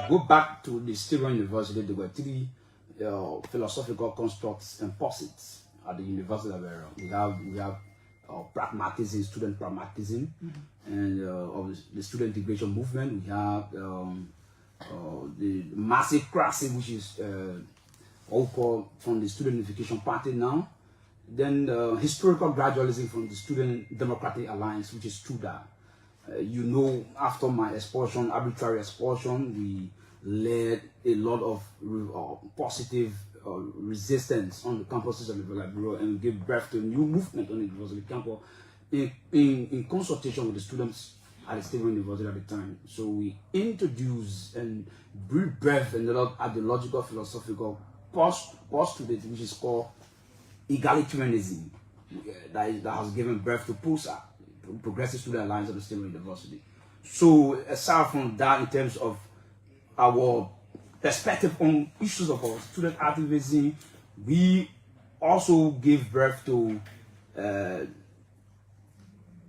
Go back to the Stellar University. There were three philosophical constructs and posits at the university that were. We have pragmatism, student pragmatism, and of the student integration movement. We have the massive crisis, which is what we call from the Student Unification Party now. Then historical gradualism from the Student Democratic Alliance, which is true that. You know, after my expulsion, arbitrary expulsion, we led a lot of positive resistance on the campuses of the LIBERIA and gave birth to a new movement on the university campus in consultation with the students at the State University at the time. So we introduced and breathed birth another ideological, philosophical postulate, which is called egalitarianism, that has given birth to PUSA, Progressive Student Alliance of the State University. So aside from that, in terms of our perspective on issues of our student activism, we also gave birth to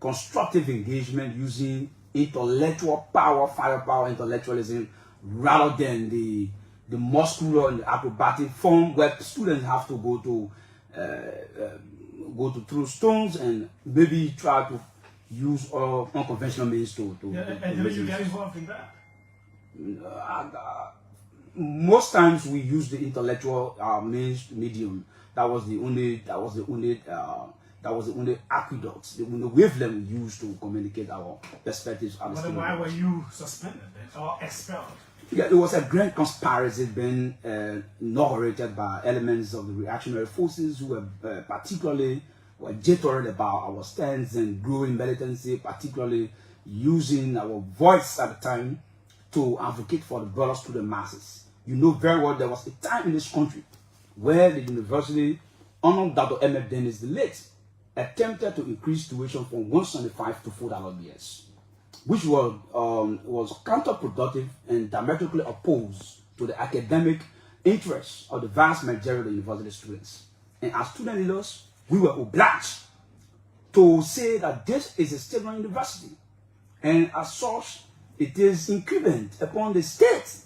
constructive engagement using intellectual power, firepower, intellectualism, rather than the muscular and the acrobatic form where students have to go to throw stones and maybe try to use unconventional means to and did you get involved in that? Most times we use the intellectual medium. That was the only aqueduct, the only wavelength we used to communicate our perspectives. But then why were you suspended or expelled? Yeah, it was a grand conspiracy being inaugurated by elements of the reactionary forces who were particularly jittered about our stance and growing militancy, particularly using our voice at the time to advocate for the broader student masses. You know very well there was a time in this country where the university, under Dr. M.F. Dennis the late, attempted to increase tuition from $175 to $4 BS, which was counterproductive and diametrically opposed to the academic interests of the vast majority of the university students. And as student leaders, we were obliged to say that this is a state university, and as such, it is incumbent upon the state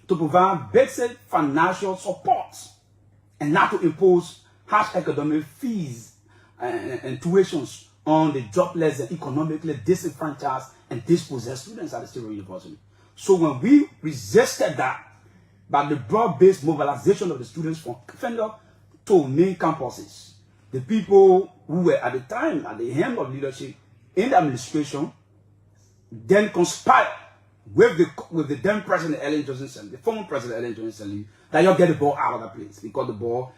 to provide basic financial support and not to impose harsh academic fees and tuitions on the jobless and economically disenfranchised and dispossessed students at the State University. So when we resisted that by the broad-based mobilization of the students from Fender to main campuses, the people who were at the time at the helm of leadership in the administration then conspired with the then President Ellen Johnson Sirleaf, the former President Ellen Johnson Sirleaf, that you'll get the ball out of that place because the ball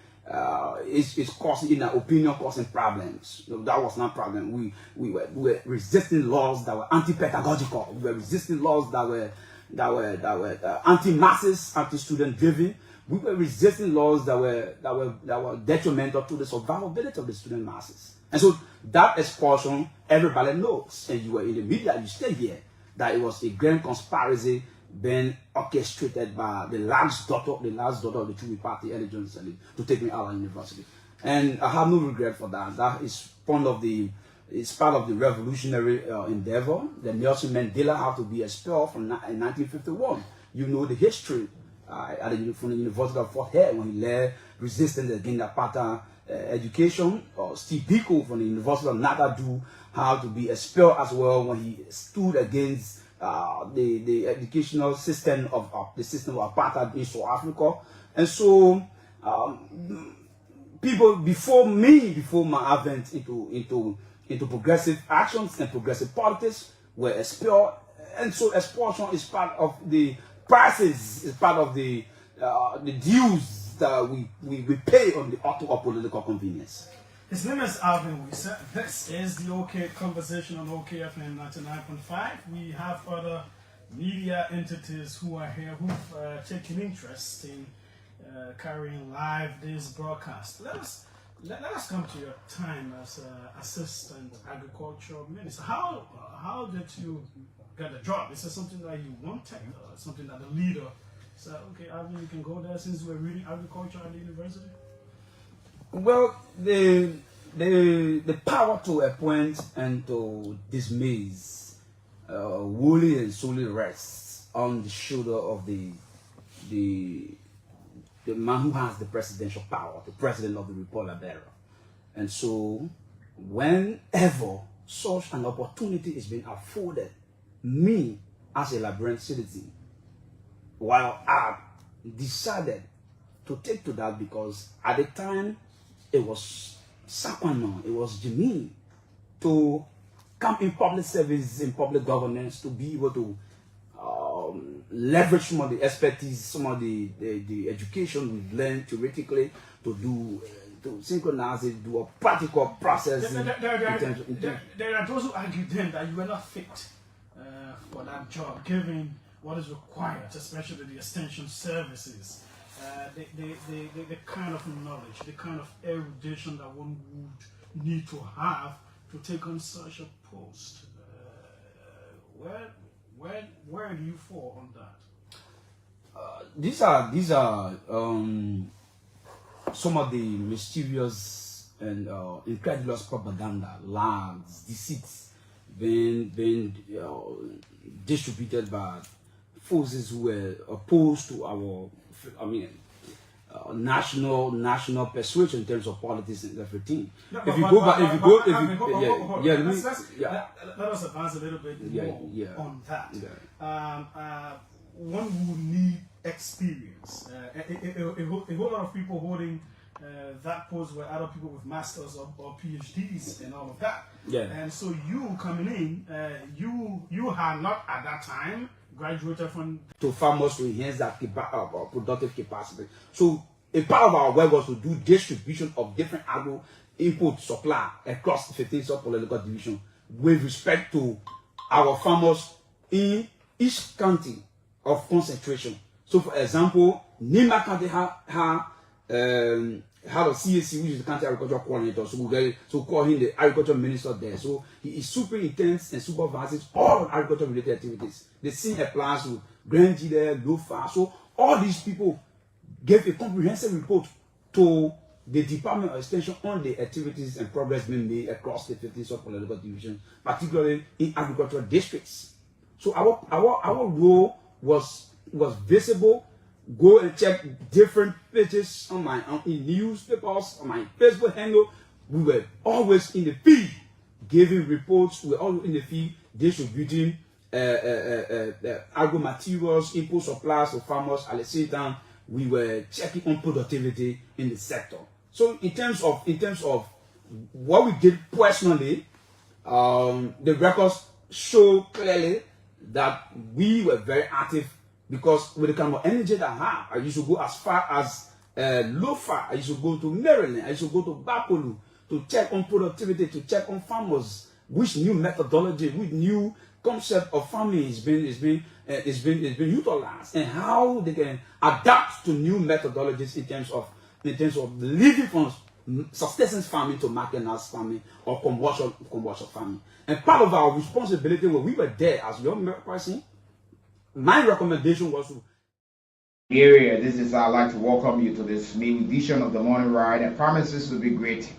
is causing, in our opinion, causing problems. So that was not a problem. We were resisting laws that were anti-pedagogical. We were resisting laws that were anti-masses, anti-student driven. We were resisting laws that were detrimental to the survivability of the student masses. And so that expulsion, everybody knows, and you were in the media, you stay here, that it was a grand conspiracy being orchestrated by the last daughter of the True Party, Ellen Johnson Sirleaf, to take me out of university. And I have no regret for that. That is part of the revolutionary endeavor. The Nelson Mandela had to be expelled in 1951. You know the history from the University of Fort Hare when he led resistance against apartheid education. Steve Biko from the University of Natl had to be expelled as well when he stood against the educational system of apartheid in South Africa. And so people before my advent into progressive actions and progressive politics were expelled, and so expulsion is part of the prices, is part of the dues that we pay on the altar of political convenience. His name is Alvin Wisa. This is the OK Conversation on OKFM 99.5. We have other media entities who are here who've taken interest in carrying live this broadcast. Let us come to your time as Assistant Agricultural Minister. How did you get the job? Is it something that you wanted, or something that the leader said, okay, Alvin, you can go there since we're reading agriculture at the university? Well, the power to appoint and to dismiss wholly and solely rests on the shoulder of the man who has the presidential power, the president of the Republic. And so, whenever such an opportunity is being afforded me as a Liberian citizen, while I decided to take to that, because at the time it was sacrosanct, it was genuine to come in public service, in public governance, to be able to leverage some of the expertise, some of the education we've learned theoretically, to synchronize it, do a practical process. There are those who argue then that you were not fit for that job, given what is required, especially the extension services, the kind of knowledge, the kind of erudition that one would need to have to take on such a post. Where do you fall on that? These are some of the mischievous and incredulous propaganda, lies, deceits being distributed by forces who were opposed to our, national persuasion in terms of politics and everything. Let us advance a little bit more on that. One would need experience. A whole lot of people holding that post were other people with masters or PhDs and all of that. And so you coming in, you had not at that time graduated from to farmers to enhance that productive capacity. So a part of our work was to do distribution of different agro input supply across the 15 sub-political division with respect to our farmers in each county of concentration. So, for example, Nima County had a CAC, which is the county agricultural coordinator. So call him the agriculture minister there. So he is superintends and supervises all agriculture related activities. The same applies to Grand Gide, Lofa. So all these people gave a comprehensive report to the Department of Extension on the activities and progress being made across the 15 sub-political divisions, particularly in agricultural districts. So our role was visible. Go and check different pages in newspapers, on my Facebook handle. We were always in the field giving reports. We were always in the field distributing agro materials, input supplies to farmers. At the same time, we were checking on productivity in the sector. So in terms of what we did personally, the records show clearly that we were very active, because with the kind of energy that I have, I used to go as far as Lofa. I used to go to Maryland. I used to go to Bapolu to check on productivity, to check on farmers, which new methodology, which new concept of farming is being utilized, and how they can adapt to new methodologies in terms of living from subsistence farming to market-house farming or commercial farming. And part of our responsibility when we were there as young person, my recommendation was to Area. I'd like to welcome you to this main edition of the morning ride. It promises to be great,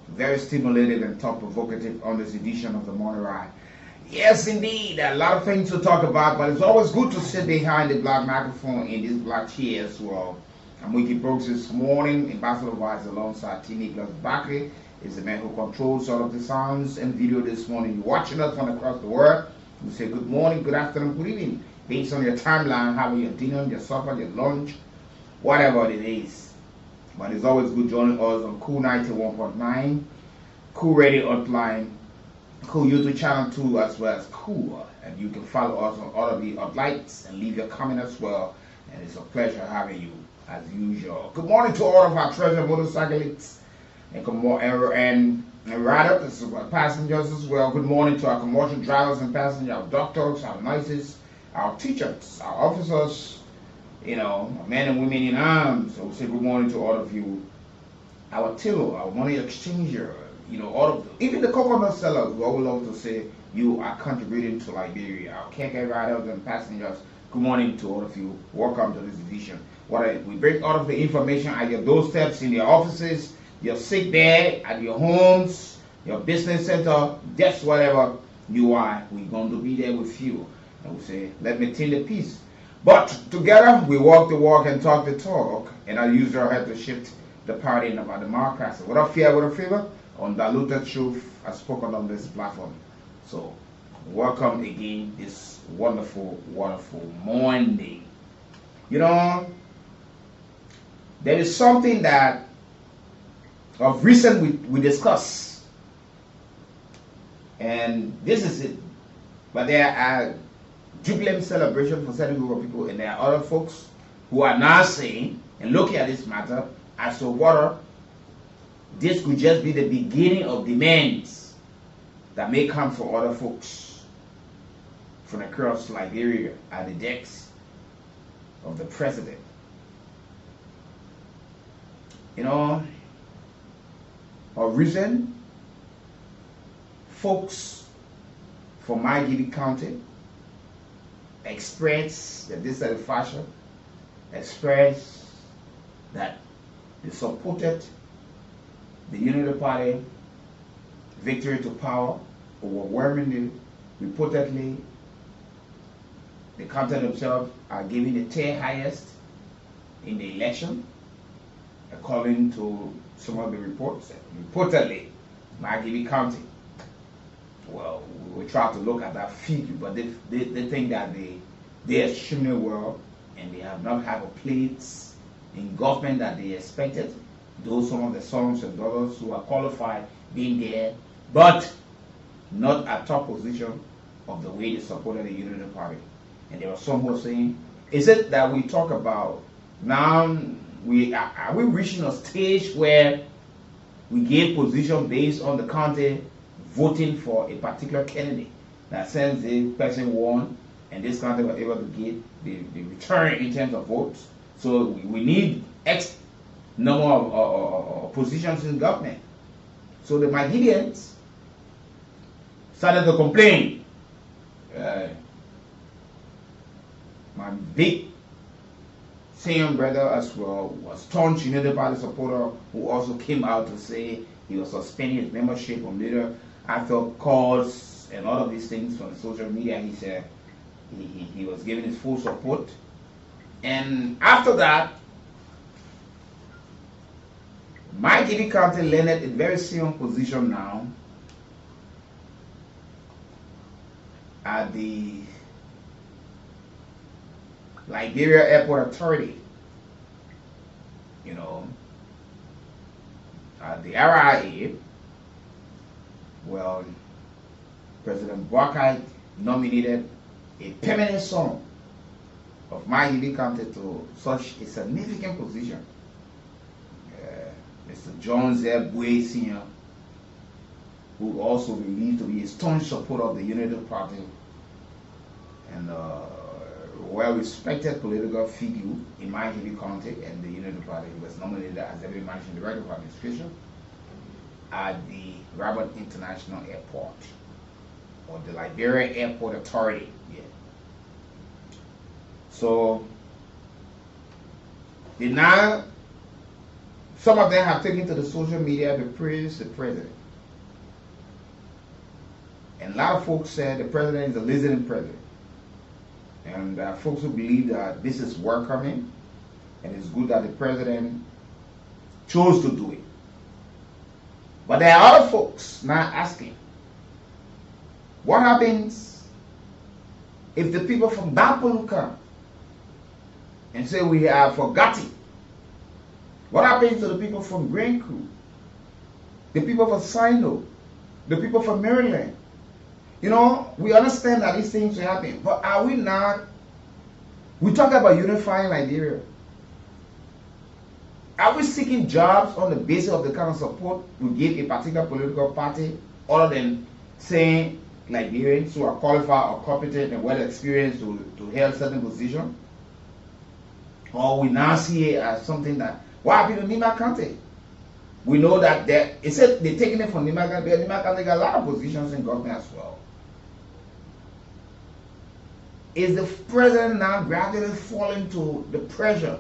very stimulating and thought provocative on this edition of the morning ride. Yes, indeed, a lot of things to talk about, but it's always good to sit behind the black microphone in this black chair as well. I'm Weekie Brooks this morning, Ambassador Vice alongside T. Nicholas Bakri is the man who controls all of the sounds and video this morning. You're watching us from across the world. We say good morning, good afternoon, good evening. Based on your timeline, how your dinner, your supper, your lunch, whatever it is. But it's always good joining us on Cool 91.9, Cool Radio Hotline, Cool YouTube channel too, as well as Cool. And you can follow us on all of the Hotlines and leave your comment as well. And it's a pleasure having you as usual. Good morning to all of our treasure motorcyclists and riders, passengers as well. Good morning to our commercial drivers and passengers, our doctors, our nurses, our teachers, our officers, you know, men and women in arms. So we say good morning to all of you. Our till, our money exchanger, you know, all of them. Even the coconut sellers, we always love to say you are contributing to Liberia. Our keke riders and passengers, good morning to all of you. Welcome to this edition. We bring all of the information at your doorsteps, in your offices, your sick bed, at your homes, your business center, just whatever you are, we're going to be there with you. And we say, let me tell the peace. But together, we walk the walk and talk the talk. And I use your head to shift the paradigm about democracy. Without fear, without favor, undiluted truth as spoken on this platform. So, welcome again this wonderful, wonderful morning. You know, there is something that of recent we discussed, and this is it. But there are jubilant celebrations for certain group of people, and there are other folks who are now saying and looking at this matter as to whether this could just be the beginning of demands that may come for other folks from across Liberia at the decks of the president. You know, of reason, folks from my Gibby County express that this is the fashion, express that they supported the Unity Party victory to power overwhelmingly. Reportedly, the county themselves are giving the 10th highest in the election, according to some of the reports. Reportedly, Maggie County. Well, we will try to look at that figure, but they think that they are extremely well, and they have not had a place in government that they expected. Though some of the sons and daughters who are qualified being there, but not at top position of the way they supported the Unity Party. And there were some who were saying, is it that we talk about now, are we reaching a stage where we give position based on the county voting for a particular candidate, that since the person won and this county was able to get the return in terms of votes, so we need X number of positions in government. So the Maghidians started to complain. My big senior brother as well was staunch Unity Party supporter who also came out to say he was suspending his membership on later after calls and all of these things from the social media. He said he was giving his full support. And after that, my Gibby County landed in a very senior position now at the Liberia Airport Authority. You know, the RIA, well, President Boakai nominated a permanent son of my Gibby County to such a significant position. Mr. John Zebwe Sr., who also believed to be a staunch supporter of the Unity Party and well-respected political figure in my Gibby County and the Unity Party. He was nominated as Deputy Managing Director of Administration at the Rabat International Airport, or the Liberia Airport Authority. Yeah. So now some of them have taken to the social media to praise the president. And a lot of folks said the president is a listening president. And folks who believe that this is welcoming and it's good that the president chose to do it. But there are other folks now asking, what happens if the people from Bapulu come and say we have forgotten What happens to the people from Grand Crew? The people from Sino? The people from Maryland? You know, we understand that these things will happen, but are we not? We talk about unifying Liberia. Are we seeking jobs on the basis of the kind of support we give a particular political party, other than saying Liberians who are qualified or competent and well experienced to hold certain position? Or we now see it as something that, what happened to Nima County? We know that it said they're taking it from Nima County, but Nima County got a lot of positions in government as well. Is the president now gradually falling to the pressure?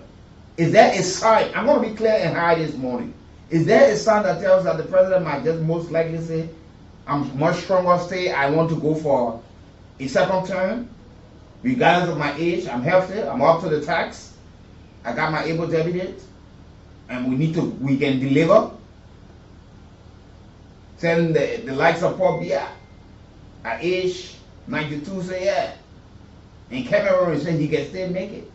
Is there a sign? I'm going to be clear and high this morning. Is there a sign that tells that the president might just most likely say, I'm much stronger, say I want to go for a second term, regardless of my age, I'm healthy, I'm up to the tax, I got my able dividend, and we can deliver? Send the likes of Paul Biya at age 92 say yeah. And Cameroon said he can still make it.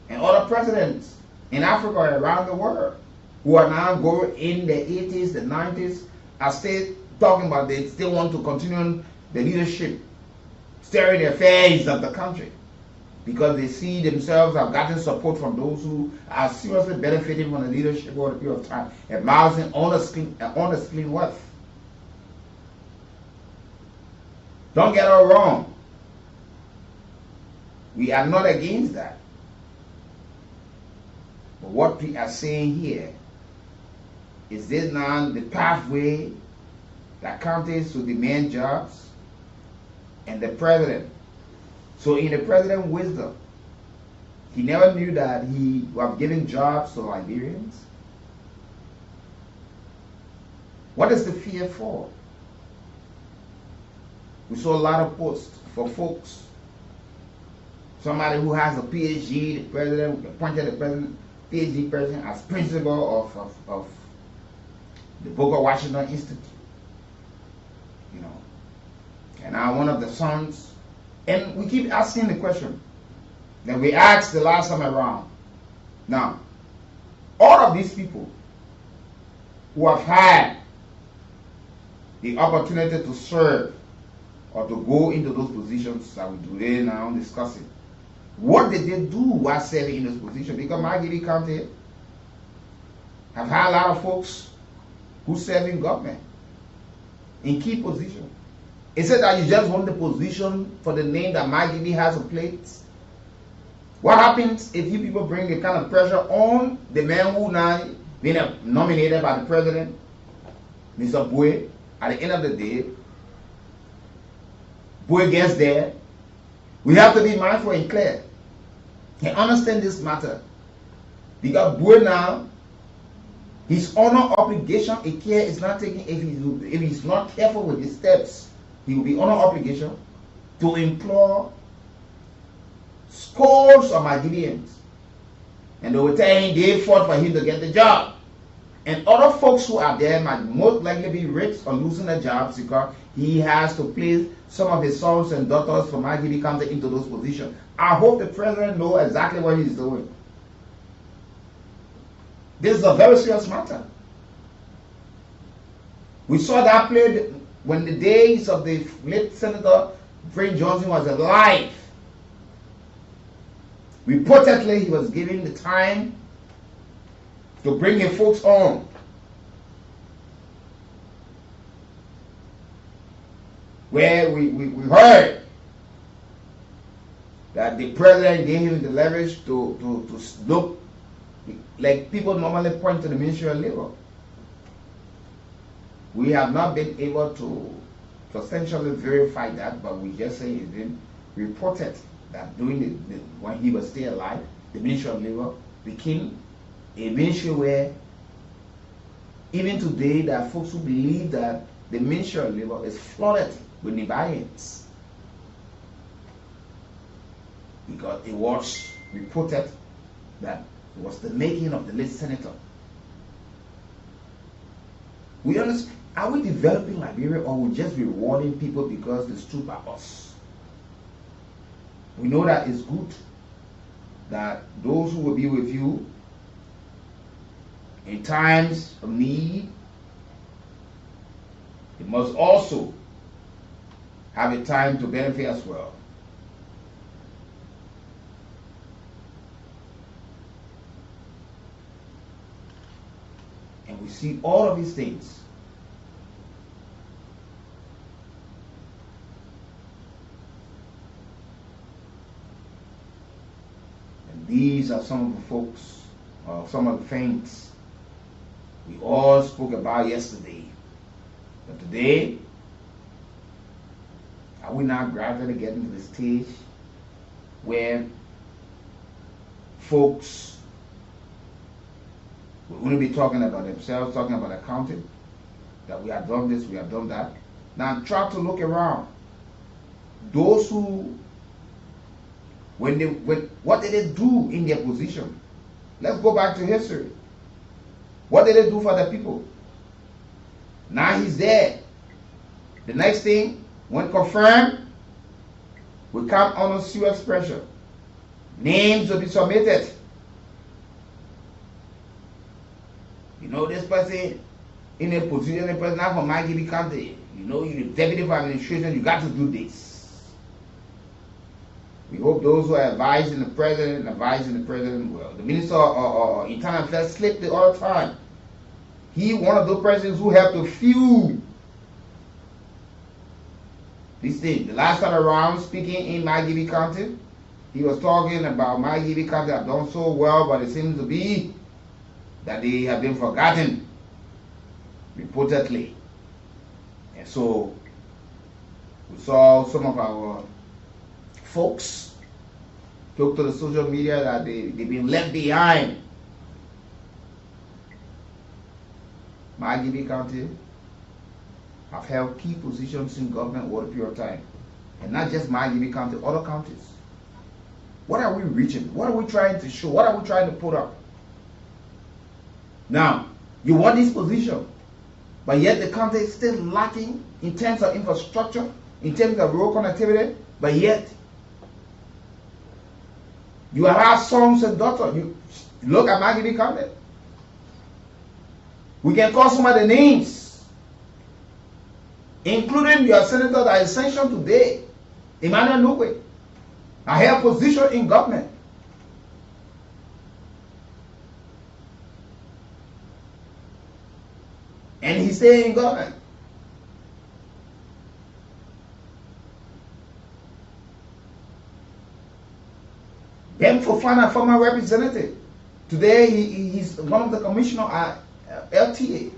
And other presidents in Africa and around the world who are now going in the 80s, the 90s, are still talking about they still want to continue the leadership, steering the affairs of the country, because they see themselves have gotten support from those who are seriously benefiting from the leadership over a period of time, amassing unscreened wealth. Don't get it wrong. We are not against that. But what we are saying here is this now the pathway that counties to demand jobs and the president. So in the president's wisdom, he never knew that he was giving jobs to Liberians. What is the fear for? We saw a lot of posts for folks. Somebody who has a PhD, the president appointed the president, PhD person as principal of the Booker Washington Institute. You know. And now one of the sons, and we keep asking the question that we asked the last time around. Now, all of these people who have had the opportunity to serve or to go into those positions that we today now discussing, what did they do while serving in those positions? Because Margibi County have had a lot of folks who serve in government in key positions. Is it that you just want the position for the name that Margibi has a plate? What happens if you people bring the kind of pressure on the man who now been nominated by the president, Mr. Bue? At the end of the day, Bue gets there. We have to be mindful and clear and understand this matter. Because Bue now, his honor obligation, a care is not taken if he's not careful with his steps. He will be honor obligation to implore scores of Margibians. And they will tell him they fought for him to get the job. And other folks who are there might most likely be rich or losing their jobs because he has to place some of his sons and daughters from Margibi County into those positions. I hope the president knows exactly what he's doing. This is a very serious matter. We saw that played when the days of the late Senator Frank Johnson was alive. Reportedly, he was given the time to bring his folks on. Where we heard that the president gave him the leverage to look like people normally point to the Ministry of Labor. We have not been able to substantially verify that, but we just say it's been reported that during when he was still alive, the Ministry of Labor became a ministry where even today there are folks who believe that the Ministry of Labor is flooded with Nigerians. Because it was reported that it was the making of the late senator. We understand, are we developing Liberia or we just rewarding people because it's true by us? We know that it's good that those who will be with you in times of need, it must also have a time to benefit as well. And we see all of these things. And these are some of the folks, some of the things we all spoke about yesterday. But today, are we now gradually getting to the stage where folks will only be talking about themselves, talking about accounting, that we have done this, we have done that? Now try to look around. Those who, what did they do in their position? Let's go back to history. What did they do for the people? Now he's there. The next thing, when confirmed, we come under serious pressure. Names will be submitted. You know, this person in a position, the person now from my county. You know, you're the deputy for administration, you got to do this. We hope those who are advising the president well. The minister of internal affairs slipped it all the time. He one of those presidents who helped to fuel this thing. The last time around, speaking in Maggie County, he was talking about Maggie County have done so well, but it seems to be that they have been forgotten, reportedly. And so we saw some of our folks talk to the social media that they've been left behind. Maggie County have held key positions in government over a period of time. And not just Maggie County, other counties. What are we reaching? What are we trying to show? What are we trying to put up? Now, you want this position, but yet the county is still lacking in terms of infrastructure, in terms of road connectivity, but yet you have sons and daughters. You look at Maggie County. We can call some of the names, including your senator that is sanctioned today, Emmanuel Nugwe, a higher position in government. And he's staying in government. Ben Fofana, former representative. Today he's one of the commissioners at LTA.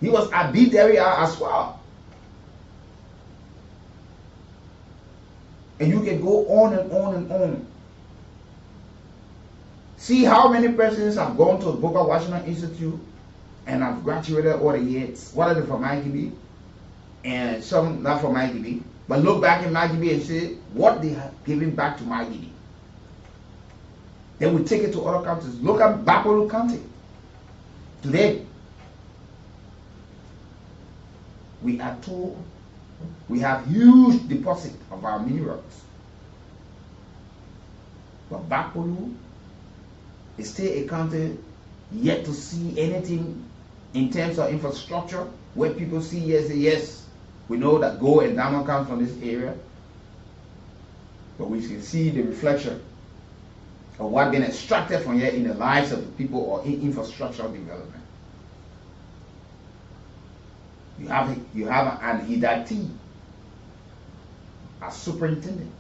He was at LIBERIA as well. And you can go on and on and on. See how many persons have gone to Booker Washington Institute and have graduated over the years. What are they from IGB? And some not from IGB. But look back in IGB and say what they have given back to IGB. Then we take it to other counties. Look at Bapolu County. Today, we are told we have huge deposit of our minerals. But Bapolu is still a county yet to see anything in terms of infrastructure where people see yes, we know that gold and diamond comes from this area. But we can see the reflection of what been extracted from here in the lives of the people or in infrastructural development. You have an Idati as superintendent.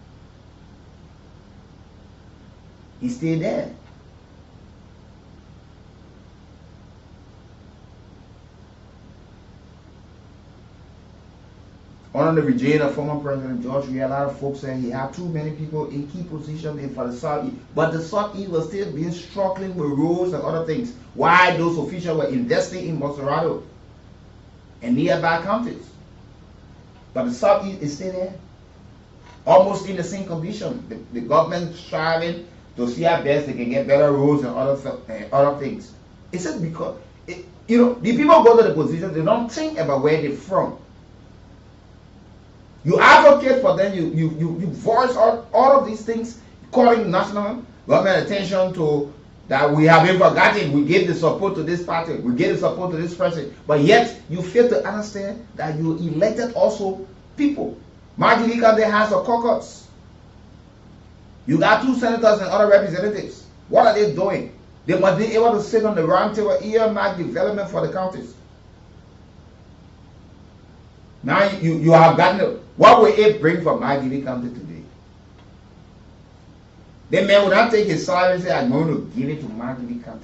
He stayed there. Under the regime of former President George Weah, a lot of folks saying he had too many people in key positions for the Southeast. But the Southeast was still being struggling with roads and other things. Why those officials were investing in Monserrado and nearby counties. But the Southeast is still there. Almost in the same condition. The government striving to see how best they can get better roads and other things. It's just because, the people go to the position, they don't think about where they're from. You advocate for them, you voice all of these things, calling national government attention to that we have been forgotten. We gave the support to this party, we gave the support to this person, but yet you fail to understand that you elected also people. Marjorie Kante has a caucus. You got 2 senators and other representatives. What are they doing? They must be able to sit on the round table, earmark development for the counties. Now you have gotten it. What will it bring for Marjorie Kante today? The man would not take his salary and say, I'm going to give it to Marjorie Kante.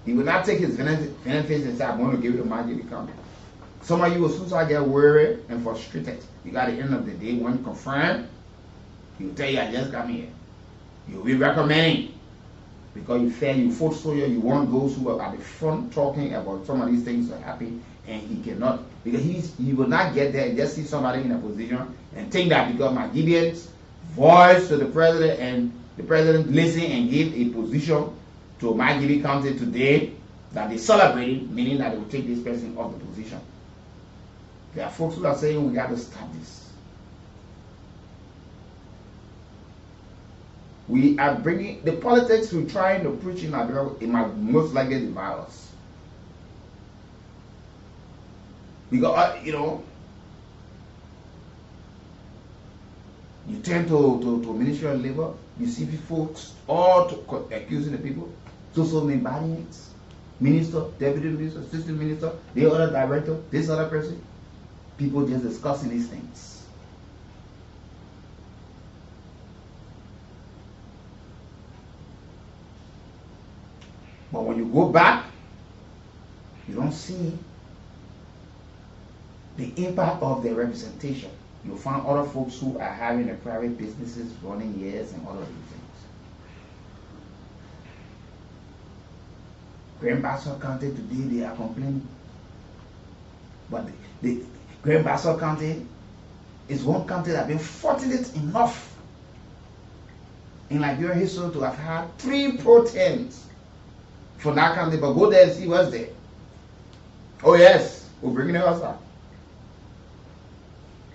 He would not take his benefits and say, I'm going to give it to Marjorie Kante. Some of you will soon get worried and frustrated. You got the end of the day, when confirmed, he will tell you, I just come here. You'll be recommending. Because you feel you foot soldier, you want those who are at the front talking about some of these things to happen, and he cannot, because he will not get there and just see somebody in a position and think that because my Gideon's voice to the president and the president listen and give a position to Marjorie Kante today that they celebrating, meaning that they will take this person off the position. There are folks who are saying we got to stop this. We are bringing the politics we're trying to preach in Liberia. It might most likely divide us. Because, you turn to Ministry of Labor, you see people all accusing the people, social embodiments, minister, deputy minister, assistant minister, the other director, this other person, people just discussing these things. But when you go back, you don't see the impact of their representation. You'll find other folks who are having their private businesses running years and all of these things. Grand Bassa County today, they are complaining. But the Grand Bassa County is one county that has been fortunate enough in Liberia history to have had 3 proteins for that county, but go there and see what's there. Oh yes, we're bringing it outside.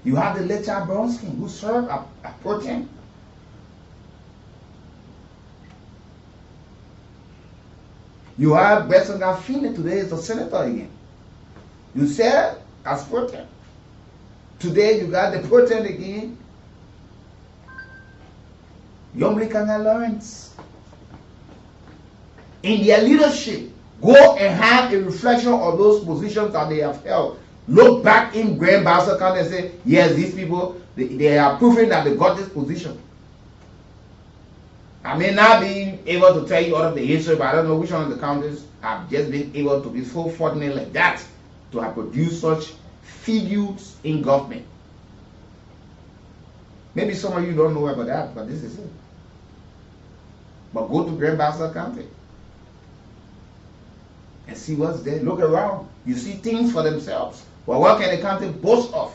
You have the late child Bronskin who served a protein. You have Besson Gafine today is a senator again. You serve as protein. Today you got the protein again. Yombli Kanga Lawrence. In their leadership, go and have a reflection of those positions that they have held. Look back in Grand Bassa County and say, yes, these people, they are proving that they got this position. I may not be able to tell you all of the history, but I don't know which one of the counties have just been able to be so fortunate like that to have produced such figures in government. Maybe some of you don't know about that, but this is it. But go to Grand Bassa County and see what's there. Look around. You see things for themselves. Well, what can the county boast of?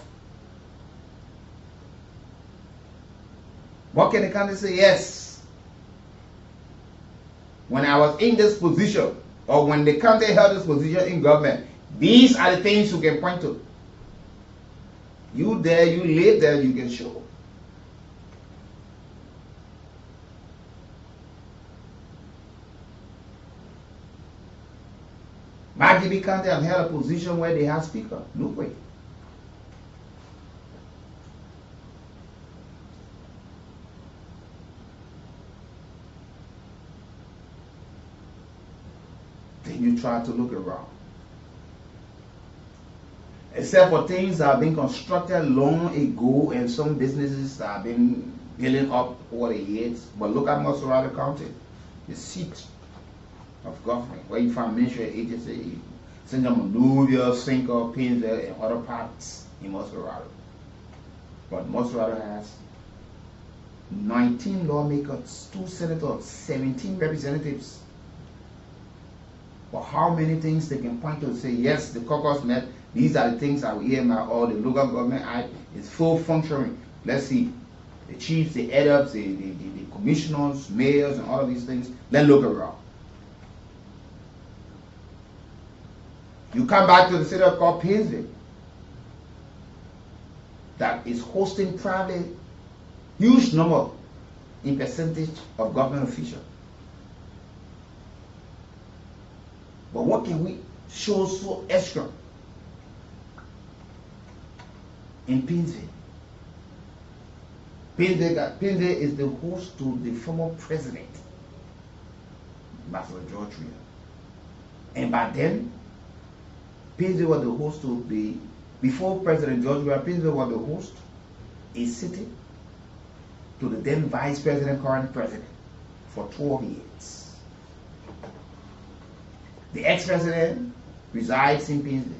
What can the county say? Yes. When I was in this position, or when the county held this position in government, these are the things you can point to. You there, you live there, you can show. Marjorie County have held a position where they have speaker. No way. Then you try to look around. Except for things that have been constructed long ago and some businesses that have been building up over the years. But look at Mosorado County, the seat of government, where you find ministry agency, Central Monrovia, Cinco, Painesville, and other parts in Mosorado. But Mosorado has 19 lawmakers, 2 senators, 17 representatives. But how many things they can point to and say, yes, the caucus met, these are the things that we earmark, or the local government act is full functioning. Let's see, the chiefs, the head-ups, the commissioners, mayors, and all of these things. Let's look around. You come back to the city called Painesville that is hosting probably huge number in percentage of government officials. But what can we show so extra in Pinze? Pinze is the host to the former president, Master George Weah. And by then, Pinze was the host to the, before President George Weah, Pinze was the host, a city, to the then Vice President, current president, for 12 years. The ex-president resides in Pinze.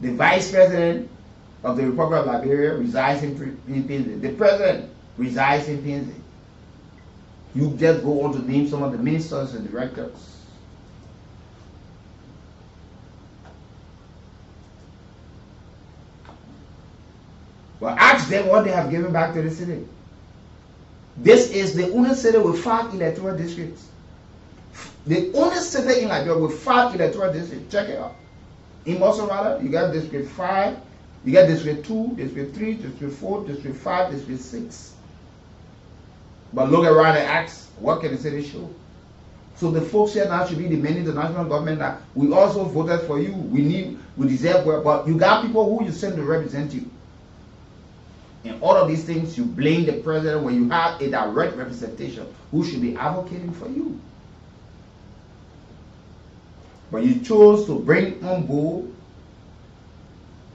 The Vice President of the Republic of Liberia resides in Pinze. The President resides in Pinze. You just go on to name some of the ministers and directors. Well, ask them what they have given back to the city. This is the only city with 5 electoral districts. The only city in Liberia with 5 electoral districts. Check it out. In Mosorada, you got District 5, you got District 2, District 3, District 4, District 5, District 6. But look around and ask, what can the city show? So the folks here now should be demanding the national government that we also voted for you. We deserve well, but you got people who you send to represent you. In all of these things, you blame the president when you have a direct representation who should be advocating for you. But you chose to bring on board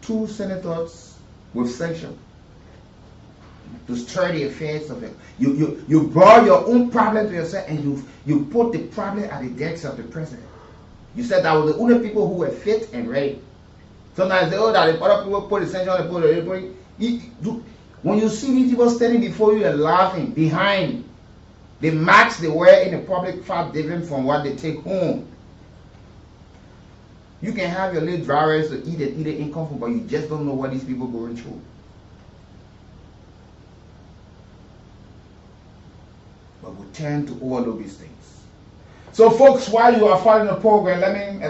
2 senators with sanction to stir the affairs of it. You brought your own problem to yourself and you put the problem at the decks of the president. You said that was the only people who were fit and ready. Sometimes they say, oh, that if other people put the sanction on the board, when you see these people standing before you and laughing behind, the marks they wear in the public far different from what they take home. You can have your little drivers to eat the income from, but you just don't know what these people are going through. But we tend to overlook these things. So folks, while you are following the program, let me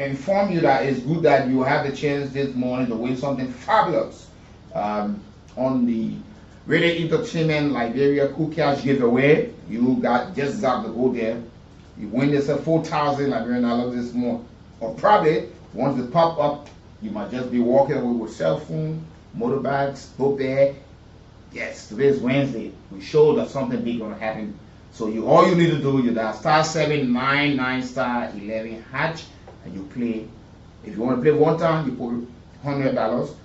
inform you that it's good that you have the chance this morning to win something fabulous on the Radio Entertainment Liberia Cool Cash giveaway. You just got to go there. You win this at 4,000 Liberian dollars this morning. Or probably, once it pop up, you might just be walking away with cell phone, motorbikes, book bag. Yes, today is Wednesday. We show that something big gonna happen. So all you need to do, you dial *799 *11#, and you play. If you want to play one time, you put $100.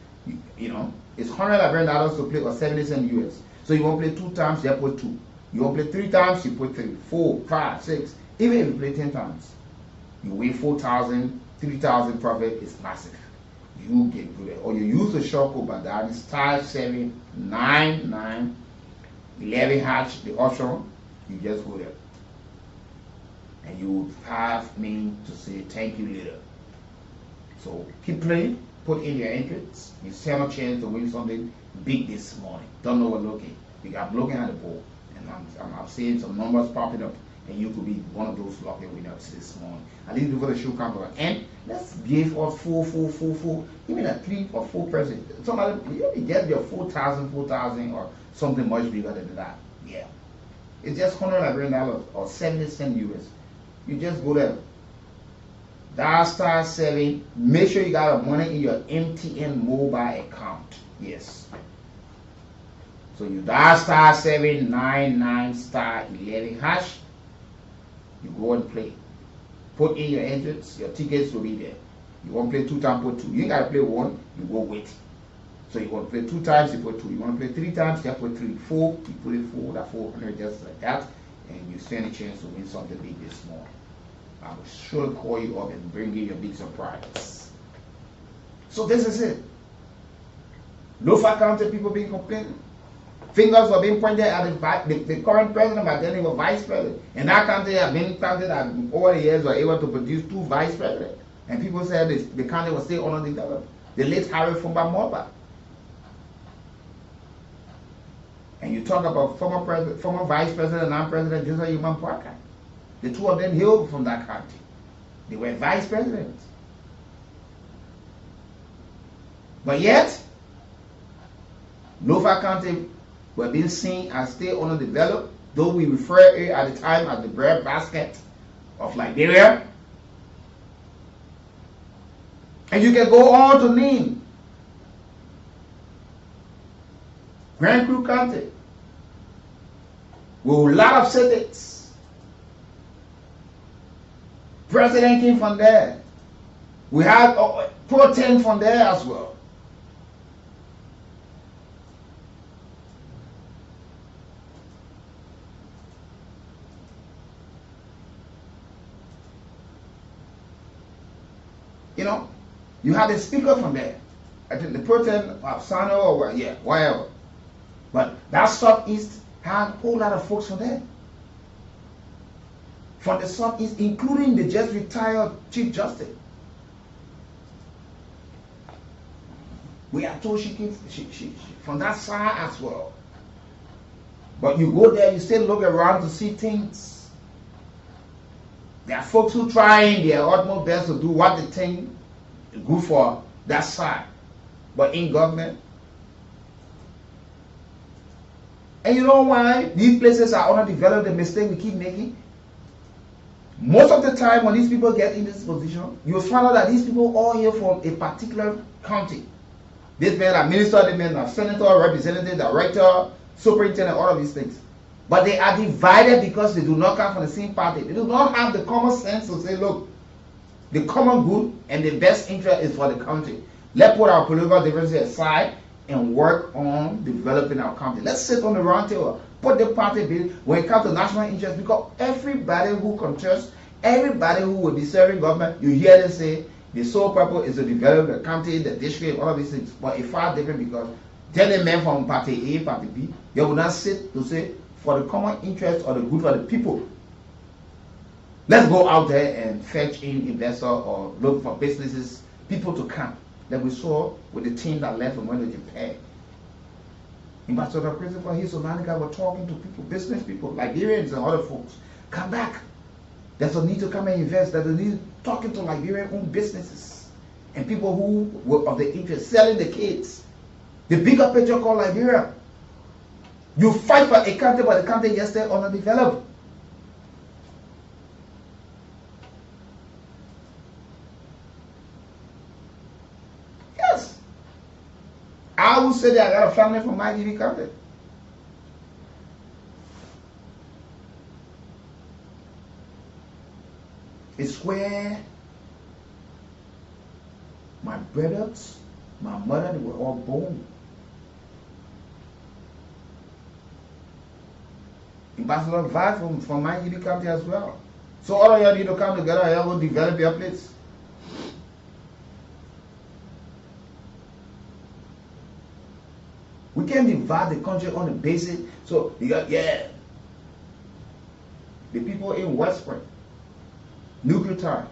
You know, it's $100 Liberian dollars to play or 70 cents US. So you want to play 2 times, you put 2. You want to play 3 times, you put 3, 4, 5, 6. Even if you play 10 times. You win 4,000, 3,000 profit is massive. You get good. Or you use the short code by dialing *799 11#, the option. You just go there. And you have me to say thank you later. So keep playing, put in your entrance. You stand a chance to win something big this morning. Don't overlook it. I'm looking at the board and I'm seeing some numbers popping up. And you could be one of those lucky winners this morning. At least before the show comes to an end, let's give us 4, even a 3 or 4 person. Somebody, you get your 4,000, or something much bigger than that. Yeah. It's just $100 Liberian dollars or 70 cents US. You just go there. Dial *7. Make sure you got money in your MTN mobile account. Yes. So you dial *799 *11#. You go and play. Put in your entrance, your tickets will be there. You want to play 2 times, put 2. You ain't got to play 1, you go wait. So you want to play 2 times, you put 2. You want to play 3 times, you put 3. 4, you put it 4, that 400 just like that. And you stand a chance to win something big this morning. I will surely call you up and bring you your big surprise. So this is it. No fact counted people being complaining. Fingers were being pointed at the current president, but then he was vice president. And that country have been counted that over the years were able to produce 2 vice presidents. And people said the country was still underdeveloped. The late Harry Fumba Morba. And you talk about former vice president and non-president Joseph Yuman Parker. The 2 of them hailed from that country. They were vice presidents. But yet, Nova County were being seen as still underdeveloped, though we refer it at the time as the bread basket of Liberia. And you can go on to name Grand Crew County with a lot of cities. President came from there. We had Pro-Tem from there as well. You know, you had a speaker from there. I think the Pro-Tem of Sano or yeah, whatever. But that Southeast had a whole lot of folks from there. From the Southeast, including the just retired Chief Justice. We are told she came from that side as well. But you go there, you still look around to see things. There are folks who trying their utmost best to do what they think is good for that side. But in government. And you know why these places are underdeveloped, the mistake we keep making? Most of the time when these people get in this position, you'll find out that these people all here from a particular county. This man are minister, this man are senator, representative, director, superintendent, all of these things. But they are divided because they do not come from the same party. They do not have the common sense to say, look, the common good and the best interest is for the country. Let's put our political differences aside and work on developing our country. Let's sit on the round table, put the party bill when it comes to national interest, because everybody who contests, everybody who will be serving government, you hear them say, the sole purpose is to develop the county, the district, all of these things. But it's far different because telling men from party A, party B, they will not sit to say, for the common interest or the good for the people, let's go out there and fetch in investors or look for businesses, people to come. That we saw with the team that left and went to Japan. Ambassador Christopher Hisonanika were talking to people, business people, Liberians and other folks. Come back. There's a need to come and invest. There's a need talking to Liberian-owned businesses and people who were of the interest, selling the kids. The bigger picture called Liberia. You fight for a country, but the country is still underdeveloped. Yes. I would say that I got a family from my TV country. It's where my brothers, my mother, they were all born. Ambassador Vibe from my TV country as well. So all of y'all need to come together and y'all will develop your place. We can't divide the country on the basis. So you got, yeah, the people in West Point, Nuclear Town,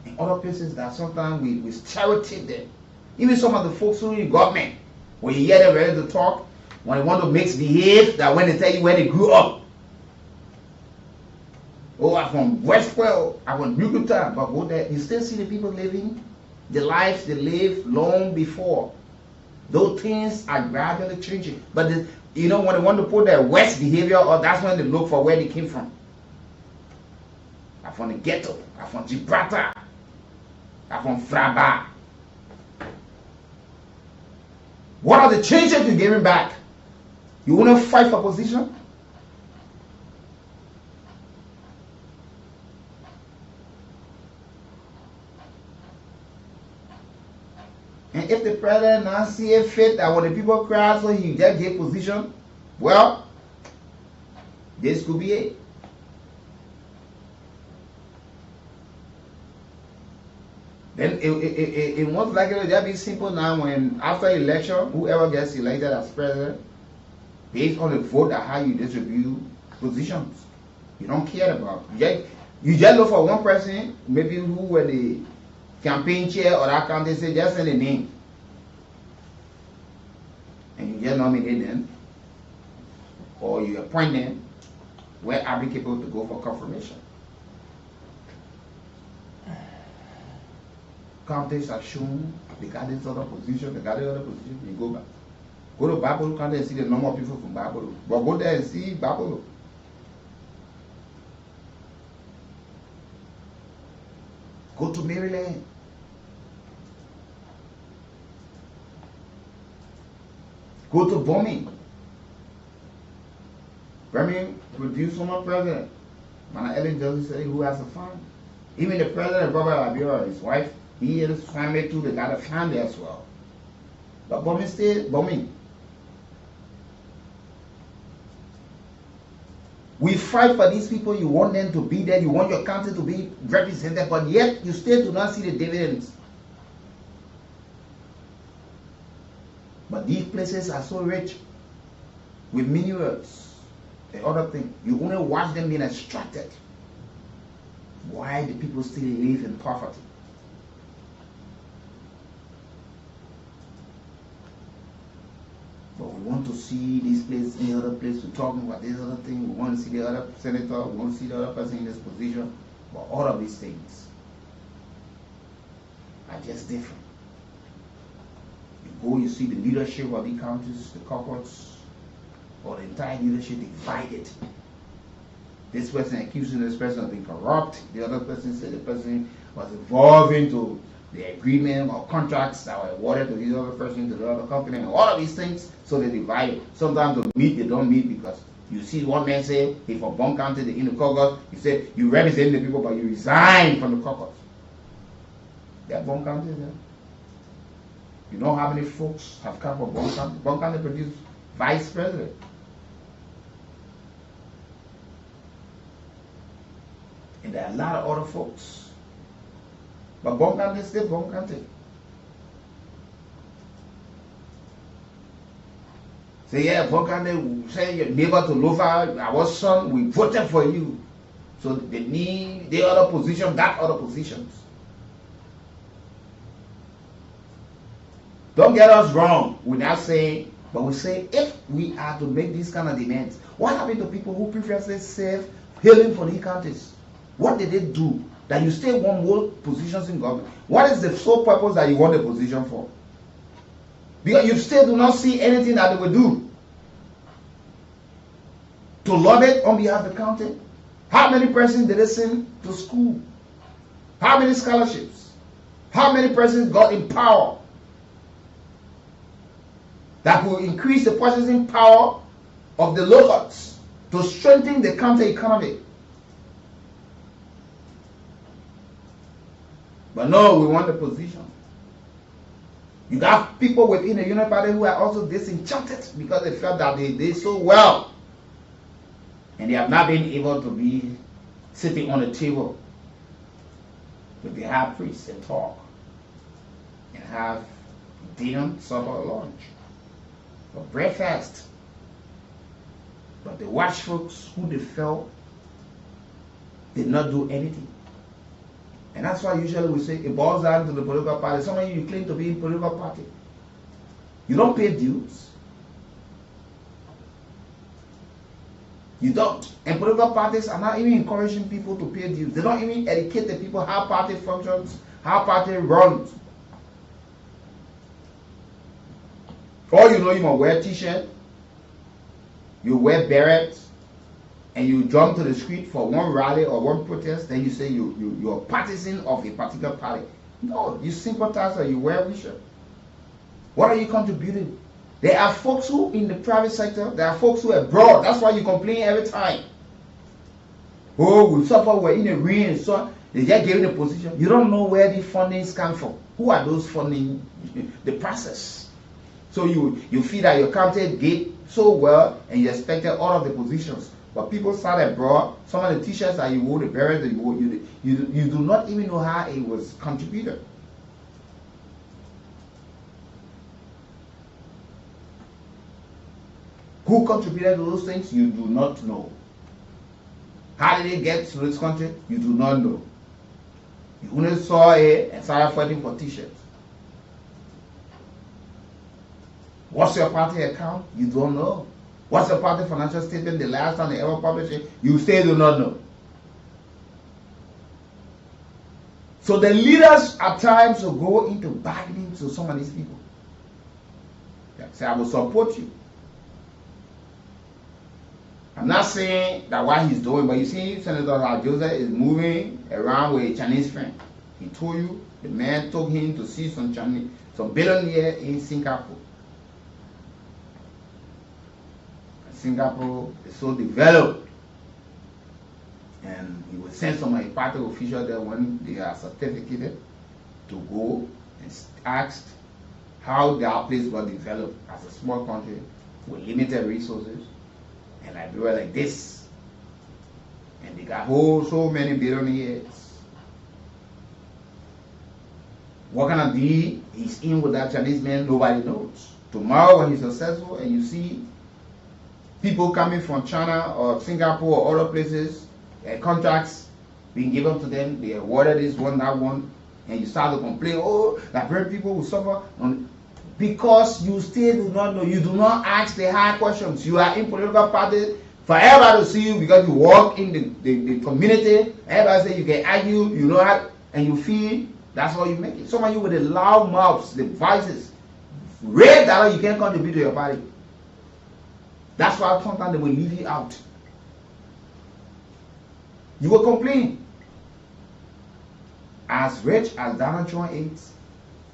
and other places that sometimes we stereotype them. Even some of the folks who in government, when you hear them ready to talk, when they want to misbehave, that when they tell you where they grew up. Oh, I'm from West Point, I'm from Nuclear Town, but go there, you still see the people living the lives they lived long before. Those things are gradually changing. But you know, when they want to put their West behavior, or that's when they look for where they came from. I'm from the ghetto. I'm from Gibraltar. I'm from Fraba. What are the changes you're giving back? You want to fight for position? And if the president now see a fit that when the people cry so he just get position, well, this could be it. Then it most likely will just be simple now when after election, whoever gets elected as president, based on the vote and how you distribute positions. You don't care about. You just look for one person, maybe who were the campaign chair or that county, say just send a name. And you just nominate them. Or you appoint them where applicable to go for confirmation. Counties have shown they got this other position, they got the other position, you go back. Go to Babylon County and see the number of people from Babylon. But go there and see Babylon. Go to Maryland. Go to Birmingham. Birmingham produced former president. Man, Ellen Johnson said who has a farm. Even the president of LIBERIA, his wife, he and his family too, they got a family as well. But Birmingham stayed Birmingham. We fight for these people, you want them to be there, you want your country to be represented, but yet you still do not see the dividends. But these places are so rich with minerals. The other thing, you only watch them being extracted. Why do people still live in poverty? But we want to see this place, any other place, to talk about this other thing. We want to see the other senator, we want to see the other person in this position. But all of these things are just different. You go, you see the leadership of the counties, the caucus, or the entire leadership divided. This person accusing this person of being corrupt. The other person said the person was involved into the agreement or contracts that were awarded to this other person, to the other company, and all of these things. So they divide. Sometimes they meet, they don't meet, because you see one man say, if for Bond County, in the caucus, he said, you represent the people, but you resign from the caucus. That Bond County there. You know how many folks have come from Bond County? Bond County produced vice president. And there are a lot of other folks. But Bond County is still Bond County. Say, yeah, Bond County, say your neighbor to Lofa, our son, we voted for you. So they need the other position, that other positions. Don't get us wrong. We're not saying, but we say if we are to make these kind of demands, what happened to people who previously served hailing from the counties? What did they do that you still want more positions in government? What is the sole purpose that you want a position for? Because you still do not see anything that they will do to lobby on behalf of the county. How many persons did they send to school? How many scholarships? How many persons got in power that will increase the purchasing power of the locals to strengthen the county economy? But no, we want the position. You got people within the Union Party who are also disenchanted because they felt that they did so well. And they have not been able to be sitting on the table with the high priest and talk. And have dinner, supper, lunch. For breakfast. But the watch folks who they felt did not do anything. And that's why usually we say it boils down to the political party. Some of you claim to be in political party. You don't pay dues. You don't. And political parties are not even encouraging people to pay dues. They don't even educate the people how party functions, how party runs. All you know, you must wear a t-shirt, you wear berets, and you jump to the street for one rally or one protest, then you say you're partisan of a particular party. No, you sympathize or you wear a t-shirt. What are you contributing? There are folks who in the private sector, there are folks who are abroad. That's why you complain every time. Oh, we suffer, we're in a rain, so they just gave you the position. You don't know where the fundings come from. Who are those funding the process? So you feel that your county did so well and you expected all of the positions. But people sat abroad, some of the t-shirts that you wore, the berets that you wore, you do not even know how it was contributed. Who contributed to those things? You do not know. How did it get to this country? You do not know. You only saw it and started fighting for t-shirts. What's your party account? You don't know. What's your party financial statement the last time they ever published it? You still do not know. So the leaders at times will go into bargaining to some of these people. They say, I will support you. I'm not saying that what he's doing, but you see, Senator Joseph is moving around with a Chinese friend. He told you the man took him to see some billionaire in Singapore. Singapore is so developed, and he will send some of the party officials there when they are certificated to go and ask how their place got developed as a small country with limited resources, and Liberia like this, and they got so many billionaires. What kind of deal he's in with that Chinese man, nobody knows. Tomorrow when he's successful and you see people coming from China or Singapore or other places, contracts being given to them, they awarded this one, that one, and you start to complain, oh, Liberian people will suffer. Because you still do not know, you do not ask the hard questions. You are in political party for everybody to see you because you work in the community. Everybody say you can argue, you know how, and you feel that's how you make it. Some of you with the loud mouths, the voices, red dollar, you can't contribute to your party. That's why sometimes they will leave you out. You will complain. As rich as Donald Trump is,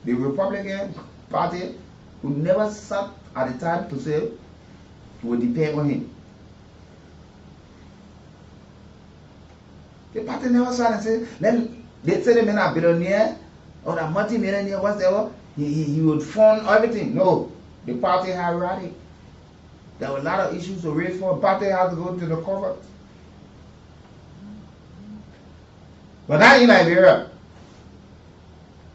the Republican Party who never sat at the time to say it will depend on him. The party never sat and said, they say the man a billionaire or a multi-millionaire, whatever, he would fund everything. No, the party had rallied. There were a lot of issues to raise for. The party had to go to the court. But now in Liberia,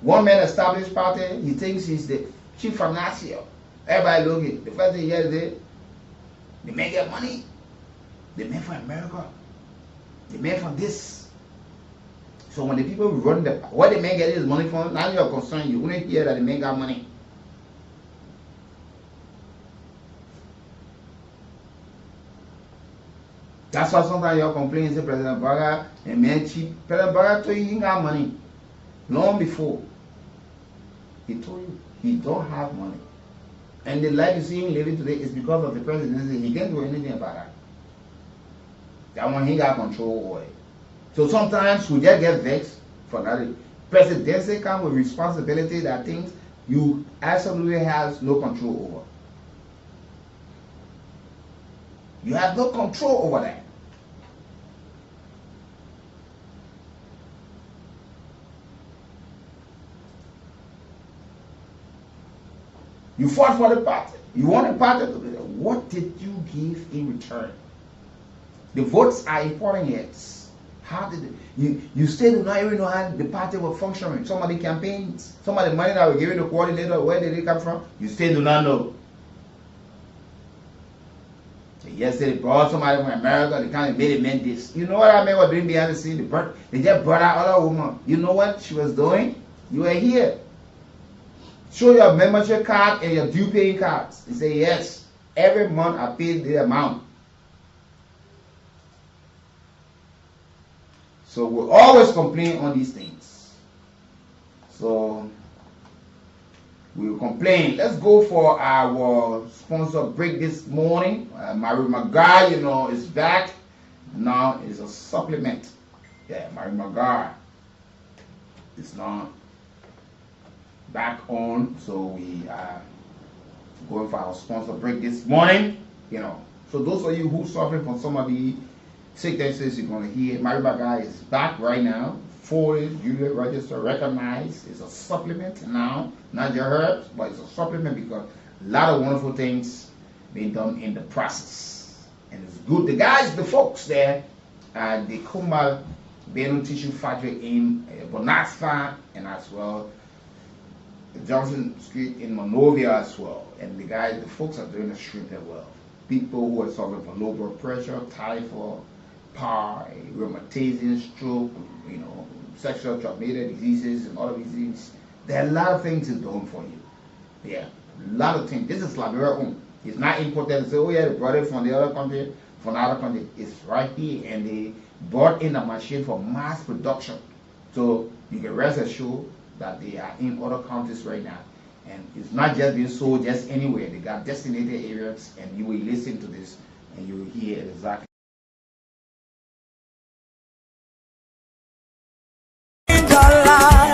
one man established party, he thinks he's the chief financier. Everybody looking. The first thing he hears is, they may get money. They made for America. They made for this. So when the people run what they may get is money from, now you're concerned, you wouldn't hear that they may got money. That's why sometimes you're complaining, say President Baga and man cheap. President Baga told you he got money long before. He told you he don't have money. And the life you see him living today is because of the presidency. He can't do anything about that. That one he got control over it. So sometimes we just get vexed for that. Presidency comes with responsibility that things you absolutely have no control over. You have no control over that. You fought for the party. You want the party to be there. What did you give in return? The votes are important yet. How did you still do not even know how the party was functioning? Some of the campaigns, some of the money that were given to the coordinator, where did it come from? You still do not know. Yesterday they brought somebody from America, they kind of made it meant this. You know what I mean? What doing behind the scene? They just brought out other woman. You know what she was doing? You were here. Show your membership card and your due paying cards. They say yes. Every month I pay the amount. So we always complain on these things. So we will complain. Let's go for our sponsor break this morning. Mary McGuire, you know, is back. Now it's a supplement. Yeah, Mary McGuire is now back on. So we are going for our sponsor break this morning. You know, so those of you who suffering from some of the sicknesses you're going to hear, Mary McGuire is back right now. Fully duly registered, recognized. It's a supplement now, not your herbs, but it's a supplement because a lot of wonderful things being done in the process, and it's good. The guys, the folks there at the Kumbal Benue Tissue Factory in Bonasfa, and as well the Johnson Street in Monrovia as well, and the guys, the folks are doing extremely well. People who are suffering from low blood pressure, typhoid, PAR, rheumatism, stroke, you know, sexual transmitted diseases and other diseases. There are a lot of things it's doing for you. Yeah, a lot of things. This is Liberia own. It's not imported and say, oh yeah, they brought it from the other country, from another country. It's right here, and they brought in a machine for mass production. So you can rest assured that they are in other countries right now. And it's not just being sold just anywhere. They got designated areas, and you will listen to this and you will hear exactly. $1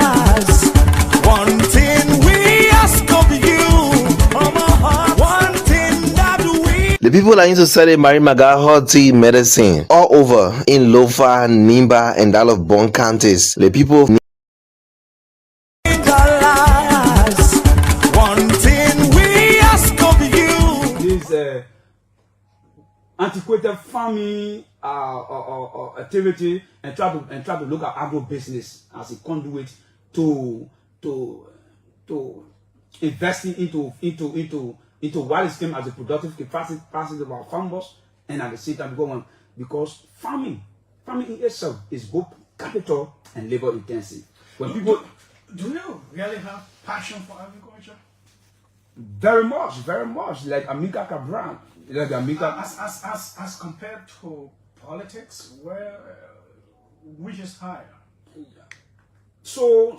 people are into selling Marimaga hot tea medicine all over in Lofa, Nimba, and all of Bon counties. The people one thing we ask of you. This antiquated farming activity and try to look at agro business as a conduit to investing into what is came as a productive capacity of our farmers, and at the same time because farming in itself is both capital and labor intensive. When people do you really have passion for agriculture? Very much like Amika Cabral. Like Amika, as compared to politics, which is higher? So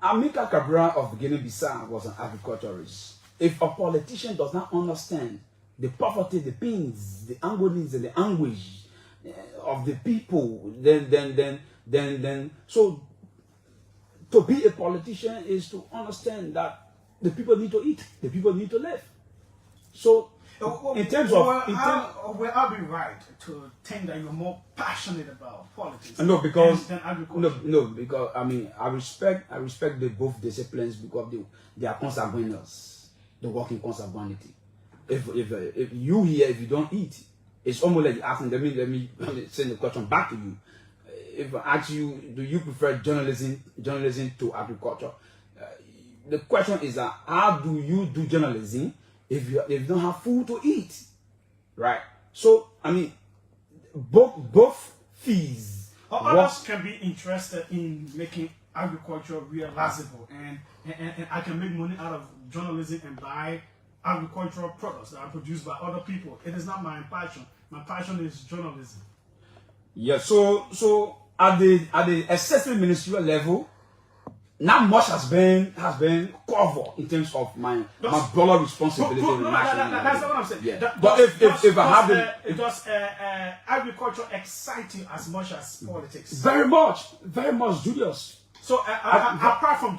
Amika Cabral of Guinea-Bissau was an agriculturist. If a politician does not understand the poverty, the pains, the agonies, and the anguish of the people, then so to be a politician is to understand that the people need to eat, the people need to live. So in terms of I'll be right to think that you're more passionate about politics than agriculture. No, because I mean I respect the both disciplines because they are consanguineous. They work in consanguinity. If you don't eat, it's almost like asking. Let me send the question back to you. If I ask you, do you prefer journalism to agriculture? The question is that how do you do journalism if you don't have food to eat, right? So I mean, both fees. Others can be interested in making agriculture realizable, and I can make money out of journalism and buy agricultural products that are produced by other people. It is not my passion. My passion is journalism. Yeah. So at the assessment ministerial level, not much has been covered in terms of my broader responsibility. That's not what I'm saying. Yeah. But if I have does agriculture excite you as much as politics? Very much, Julius. So apart from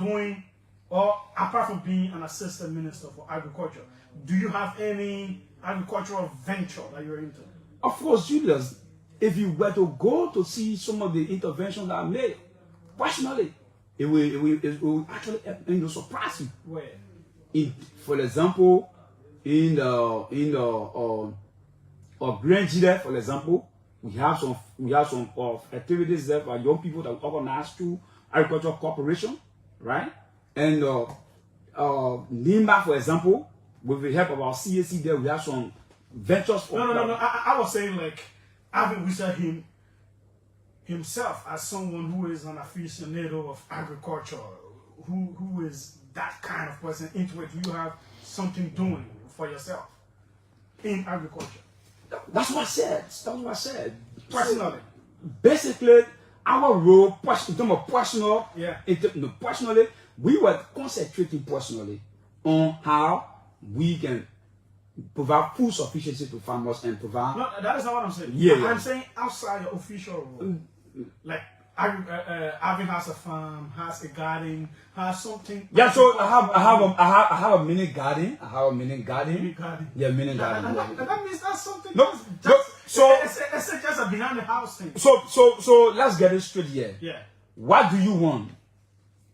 being an assistant minister for agriculture, do you have any agricultural venture that you're into? Of course, Julius. If you were to go to see some of the interventions that I made, personally, it will actually surprise you. Where? For example, in the Grange there, for example, we have some activities there for young people that we organize through agricultural corporation, right? And Nimba, for example, with the help of our CAC there, we have some ventures for. No. I was saying like having researched himself as someone who is an aficionado of agriculture, who is that kind of person into it. Do you have something doing for yourself in agriculture? That's what I said. Personally. Basically, our role, in terms of personal, personally, we were concentrating personally on how we can provide food sufficiency to farmers and provide. No, that is not what I'm saying. I'm saying outside your official role. Like Avin has a farm, has a garden, has something. Yeah, so I have a mini garden. Mini garden. Yeah, mini garden. That means that's something. No, it's just a behind the house thing. So let's get it straight here. Yeah. What do you want?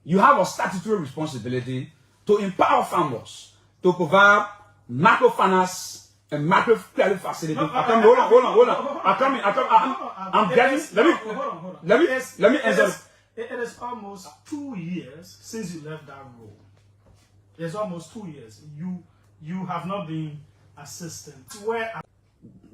You have a statutory responsibility to empower farmers to provide microfinance and micro credit facility. Hold on. Let me answer. It is almost 2 years since you left that role. It's almost 2 years. You have not been assistant. Where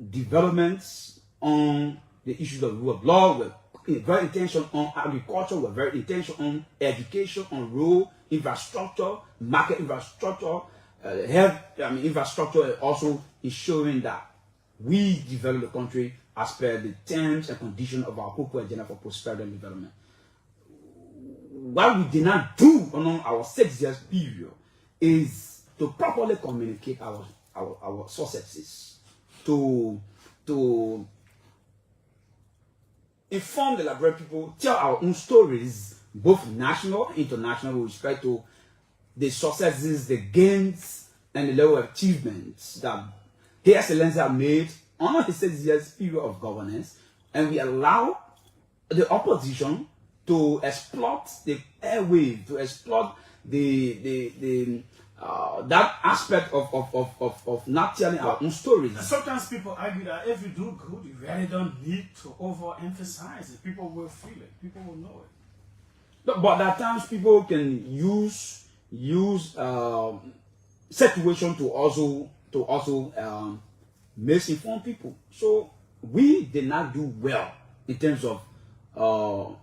developments on the issues of rule of law, we're very intentional on agriculture, we're very intentional on education, on rural infrastructure, market infrastructure, health infrastructure, and also ensuring that we develop the country as per the terms and conditions of our corporate agenda for prosperity and development. What we did not do on our 6 years period is to properly communicate our successes, to inform the Liberian people, tell our own stories, both national and international, with respect to the successes, the gains, and the level of achievements that His Excellency have made on his 6 years period of governance, and we allow the opposition to exploit the airwave, to exploit that aspect of not telling our own stories. And sometimes people argue that if you do good, you really don't need to overemphasize it. People will feel it. People will know it. But at times people can use situation to also misinform people. So we did not do well in terms of there are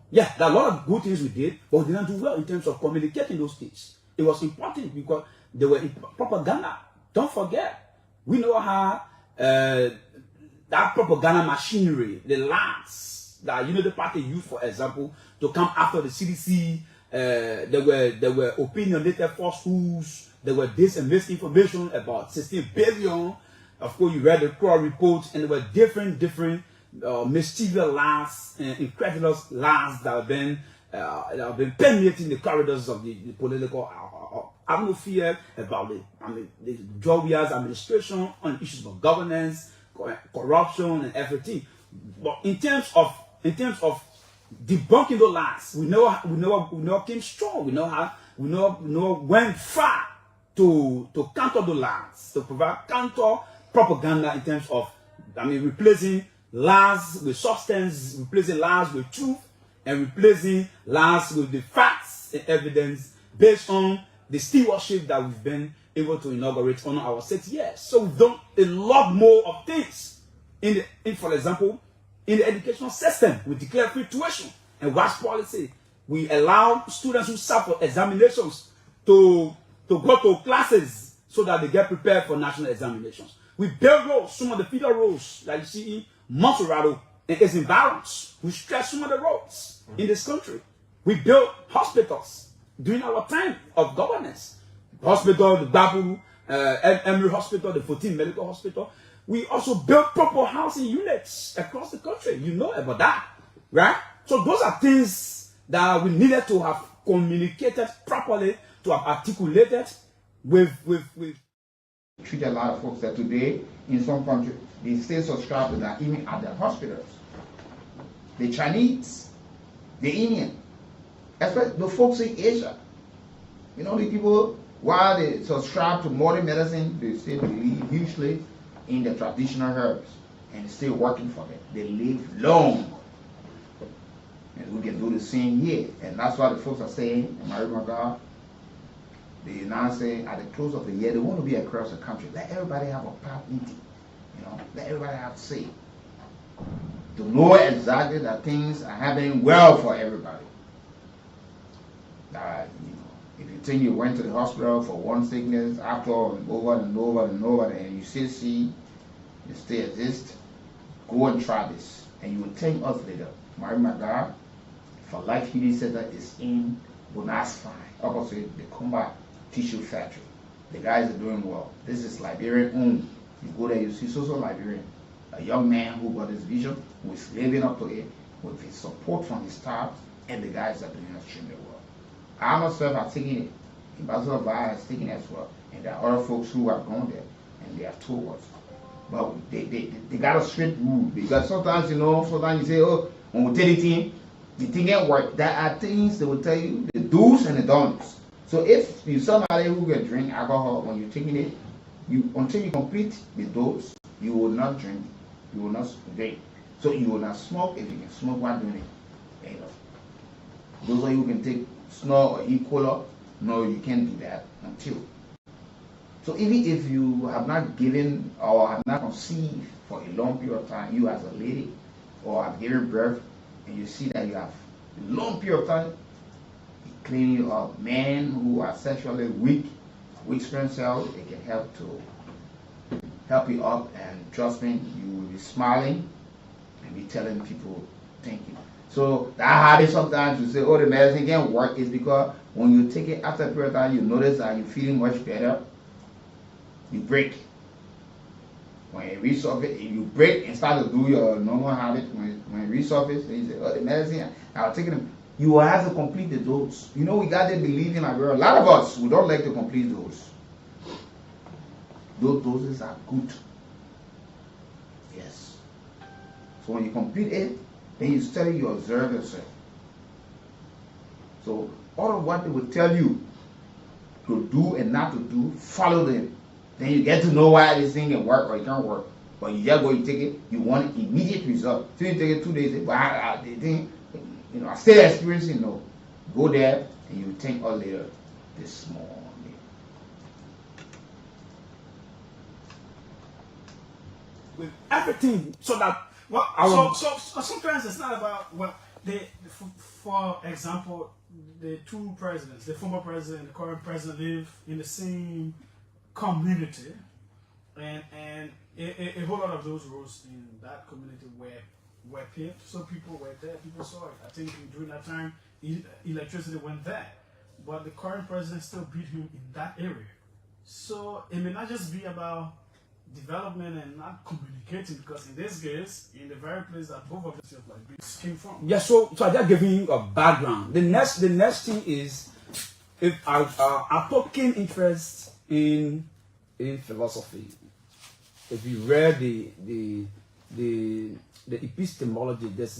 a lot of good things we did, but we did not do well in terms of communicating those things. It was important because they were in propaganda. Don't forget, we know how that propaganda machinery, the lands that the party used, for example, to come after the CDC. There were opinionated falsehoods. There were this and misinformation about 16 billion. Of course, you read the Crow report, and there were different mischievous lies and incredulous lies that have been permeating the corridors of the political atmosphere about the Georgia's administration on issues of governance, corruption, and everything. But in terms of debunking the lies, we know came strong. We know went far to counter the lies, to provide counter propaganda in terms of replacing lies with substance, replacing lies with truth, and replacing lies with the facts and evidence based on the stewardship that we've been able to inaugurate on our 6 years. So we've done a lot more of things for example, in the educational system. We declare free tuition and WASH policy. We allow students who suffer examinations to go to classes so that they get prepared for national examinations. We build roads, some of the feeder roads that you see in Monterrey and its environs. We stretch some of the roads in this country. We built hospitals during our time of governance. Hospital, the Babu, Emory Hospital, the 14 Medical Hospital. We also built proper housing units across the country. You know about that, right? So those are things that we needed to have communicated properly, to have articulated with. Treat a lot of folks that today in some countries they still subscribe to that even at their hospitals. The Chinese, the Indian, especially the folks in Asia. The people, while they subscribe to modern medicine, they still believe hugely in the traditional herbs, and it's still working for them. They live long. And we can do the same here. And that's why the folks are saying, my God, they now say at the close of the year, they want to be across the country. Let everybody have a part meeting. Let everybody have to say. To know exactly that things are happening well for everybody. If you think you went to the hospital for one sickness, after over and over, and you still see, you still exist, go and try this. And you will thank us later. My God, for Life Healing Center is in Bonasfine, opposite the Combat Tissue Factory. The guys are doing well. This is Liberian owned. You go there, you see social Liberian, a young man who got his vision, who is living up to it with his support from his staff, and the guys are doing extremely well. I myself have taken it. Ambassador Vaya has taken it as well. And there are other folks who have gone there and they have told us. But they got a strict rule. Because sometimes, sometimes you say, oh, when we tell the team, the thing ain't work. There are things they will tell you, the do's and the don'ts. So if you somebody who can drink alcohol when you're taking it, until you complete the dose, you will not drink, you will not drink. So you will not smoke if you can smoke while doing it. Those of you who can take snore or E-cola, no, you can't do that until. So even if you have not given or have not conceived for a long period of time, you as a lady, or have given birth, and you see that you have a long period of time, cleaning up men who are sexually weak sperm cells, it can help you up, and trust me, you will be smiling and be telling people thank you. So that habit sometimes you say, oh, the medicine can't work, is because when you take it after a period of time, you notice that you're feeling much better, you break. When it resurfaces, you break and start to do your normal habit. When it resurfaces, you say, oh, the medicine, I'll take it. You will have to complete the dose. We got to believe in our world. A lot of us, we don't like to complete those. Those doses are good. Yes. So when you complete it, then you study, you observe yourself. So all of what they will tell you to do and not to do, follow them. Then you get to know why this thing can work or it can't work. But you just go, you take it, you want immediate result. So you take it 2 days, but the thing, I still experiencing, no. Go there and you think, oh, later, this morning. With everything, so that So sometimes it's not about for example, the two presidents, the former president and the current president, live in the same community, and a whole lot of those roads in that community were paved. So people were there, people saw it. I think during that time, electricity went there, but the current president still beat him in that area. So it may not just be about development and not communicating, because in this case, in the very place that both of them came from. Yeah, so I just giving you a background. The next thing is, if I took interest in philosophy. If you read the epistemology, there's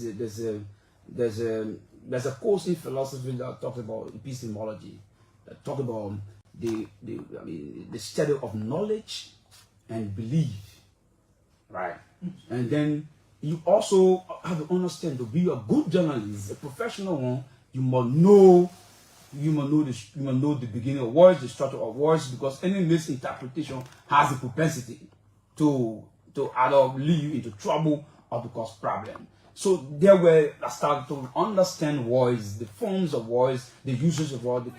a course in philosophy that talks about epistemology, that talks about the study of knowledge and belief, right? And then you also have to understand, to be a good journalist, a professional one, you must know the beginning of words, the structure of words, because any misinterpretation has a propensity to either lead you into trouble or to cause problem. So there where I started to understand words, the forms of words, the uses of words.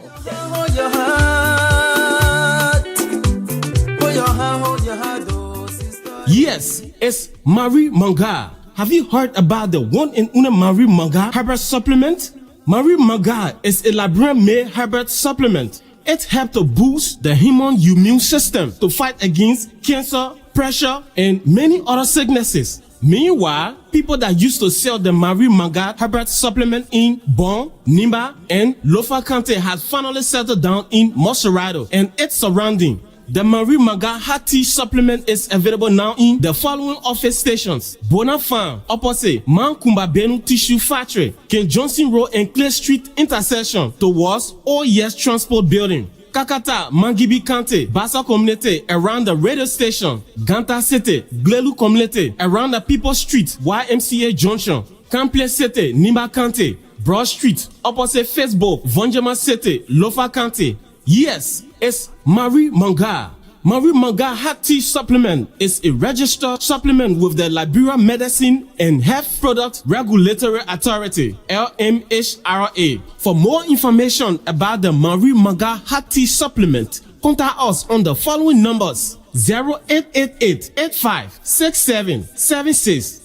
Yes, it's Marie Manga. Have you heard about the one and only Marie Manga herbal supplement? Marie Manga is a LIBERIA-made herbal supplement. It helps to boost the human immune system to fight against cancer, pressure, and many other sicknesses. Meanwhile, people that used to sell the Marie Manga herbal supplement in Bon, Nimba, and Lofa County has finally settled down in Moserado and its surrounding. The Marie Manga hot tea supplement is available now in the following office stations: Bonafan, opposite Mankumba Benu Tissue Factory, King Johnson Road and Clay Street intersection towards OES Transport Building. Kakata, Mangibi County, Bassa Community around the radio station. Ganta City, Glelu Community around the People Street, YMCA Junction. Kample City, Nimba County, Broad Street, opposite Facebook, Vonjama City, Lofa County. Yes, it's Marie Manga. Marie Manga hot tea supplement is a registered supplement with the Liberia Medicine and Health Product Regulatory Authority, LMHRA. For more information about the Marie Manga hot tea supplement, contact us on the following numbers: 0888-856776,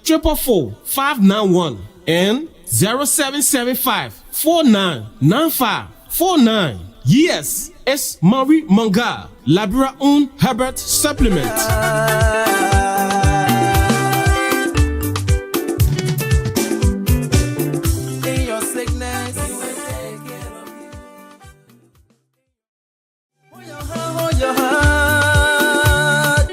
0777-444-591, and 0775-499549. Yes, it's Marie Manga, Liberia own Herbert supplement. In your sickness, he will take care of you. Hold your heart.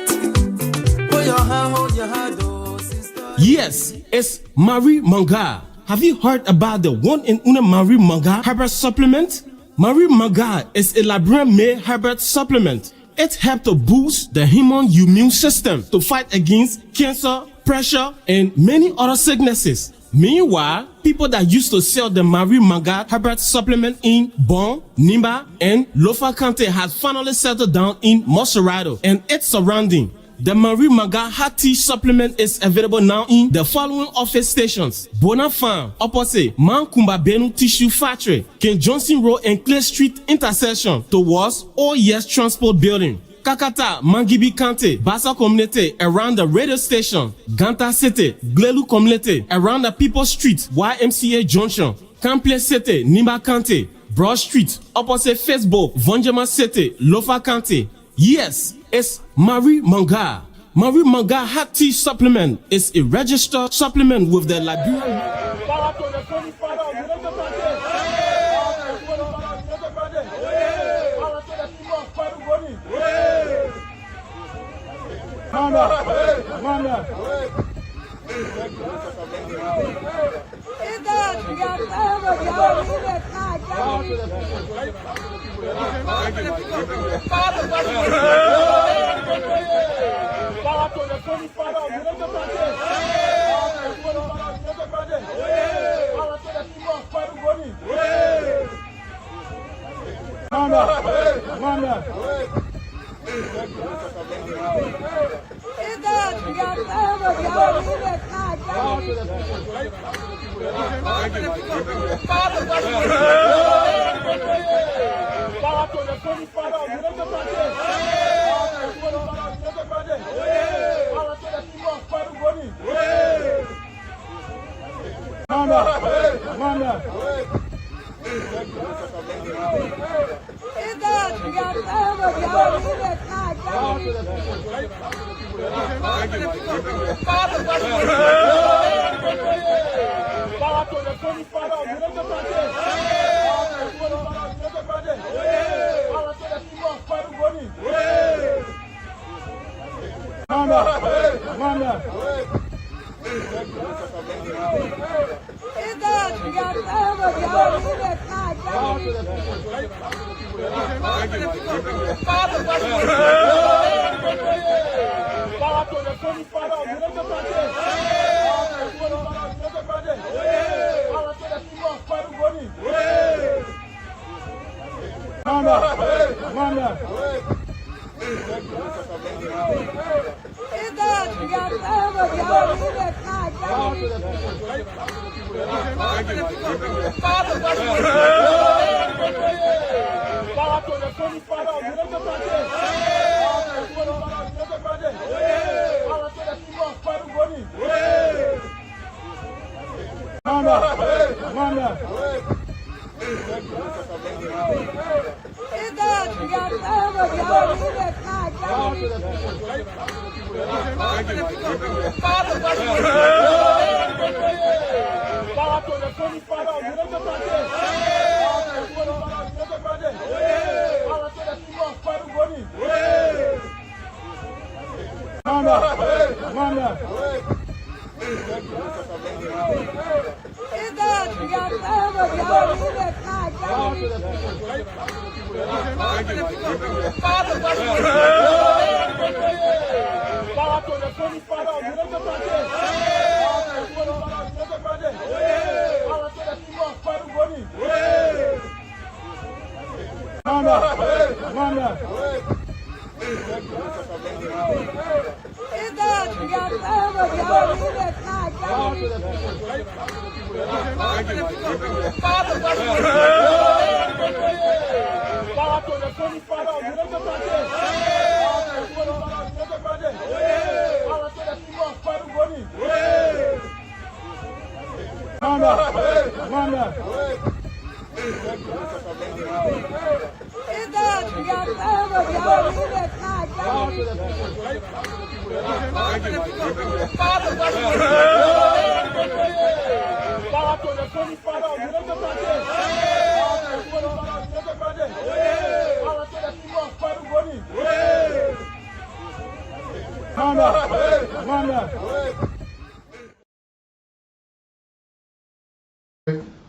Hold your heart, oh sister. Yes, it's Marie Manga. Have you heard about the one and only Marie Manga Herbert supplement? Marie Manga is a LIBERIA-made herbal supplement. It helps to boost the human immune system to fight against cancer, pressure, and many other sicknesses. Meanwhile, people that used to sell the Marie Manga herbal supplement in Bon, Nimba, and Lofa County has finally settled down in Moserado and its surrounding. The Marie Manga hot tea supplement is available now in the following office stations: Bonafan, opposite Mankumba Benu Tissue Factory, King Johnson Road and Clay Street intersection towards OES Transport Building. Kakata, Mangibi County, Bassa Community around the radio station. Ganta City, Glelu Community around the People Street, YMCA Junction. Kample City, Nimba County, Broad Street, opposite Facebook, Vonjama City, Lofa County. Yes, it's Marie Manga. Marie Manga hot tea supplement is a registered supplement with the Liberia. No.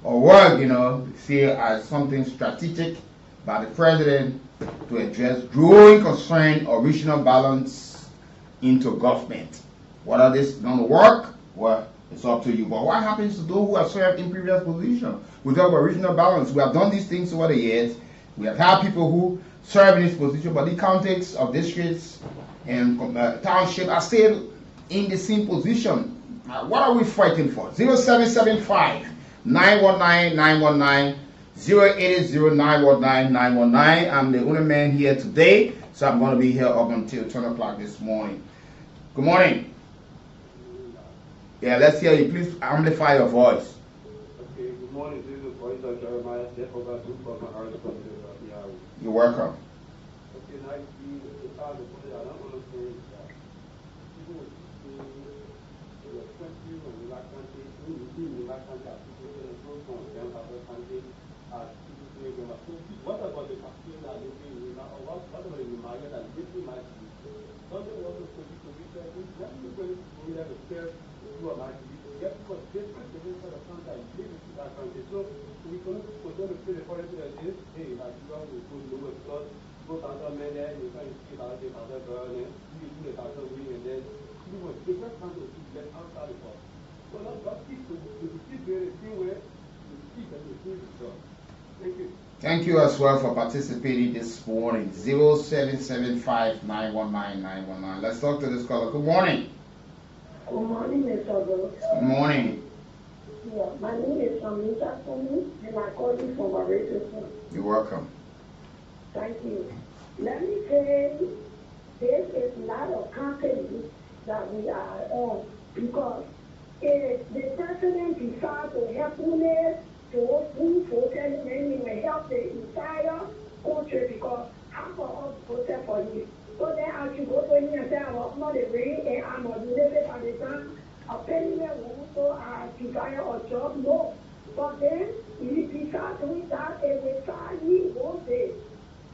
Or work, see as something strategic by the president to address growing concern of regional balance into government. Whether this is going to work, well, it's up to you. But what happens to those who have served in previous positions? We talk about regional balance. We have done these things over the years. We have had people who serve in this position, but the counties of districts and township are still in the same position. What are we fighting for? 0775 919 919 080919 I'm the only man here today, so I'm going to be here up until 10 o'clock this morning. Good morning. Yeah, let's hear you. Please amplify your voice. Okay, good morning. This is the voice of Jeremiah. You're welcome. Okay, now you start the point. I don't want to say that people will say the country and reluctant people from them other countries are people saying them. So what about the African that they say, or what about the Maya that they might be? Don't they want to let me go there to tell you about it. Get because different sort of contact you live in that country. So we can pay the policy that is, hey, like you don't go lower because both other men there, you can see how they have a girl, and you do the other wing, and then you will different countries to get outside the box. So let's keep very few ways to keep and to see the job. Thank you. Thank you as well for participating this morning. 0775 919 919. Let's talk to this caller. Good morning. Good morning, Mr. Rose. Good morning. Yeah, my name is Amita Soni, and I call you from a radio station. You're welcome. Thank you. Let me say, there is a lot of companies that we are on because if the president decides to help women to move protest, then he will help the entire country because half of us protest for you. So then as you go to him and say, I was not a way and I'm not doing it by the time a penny won't so I desire a job, no. But then if he starts doing that, it will start me one day.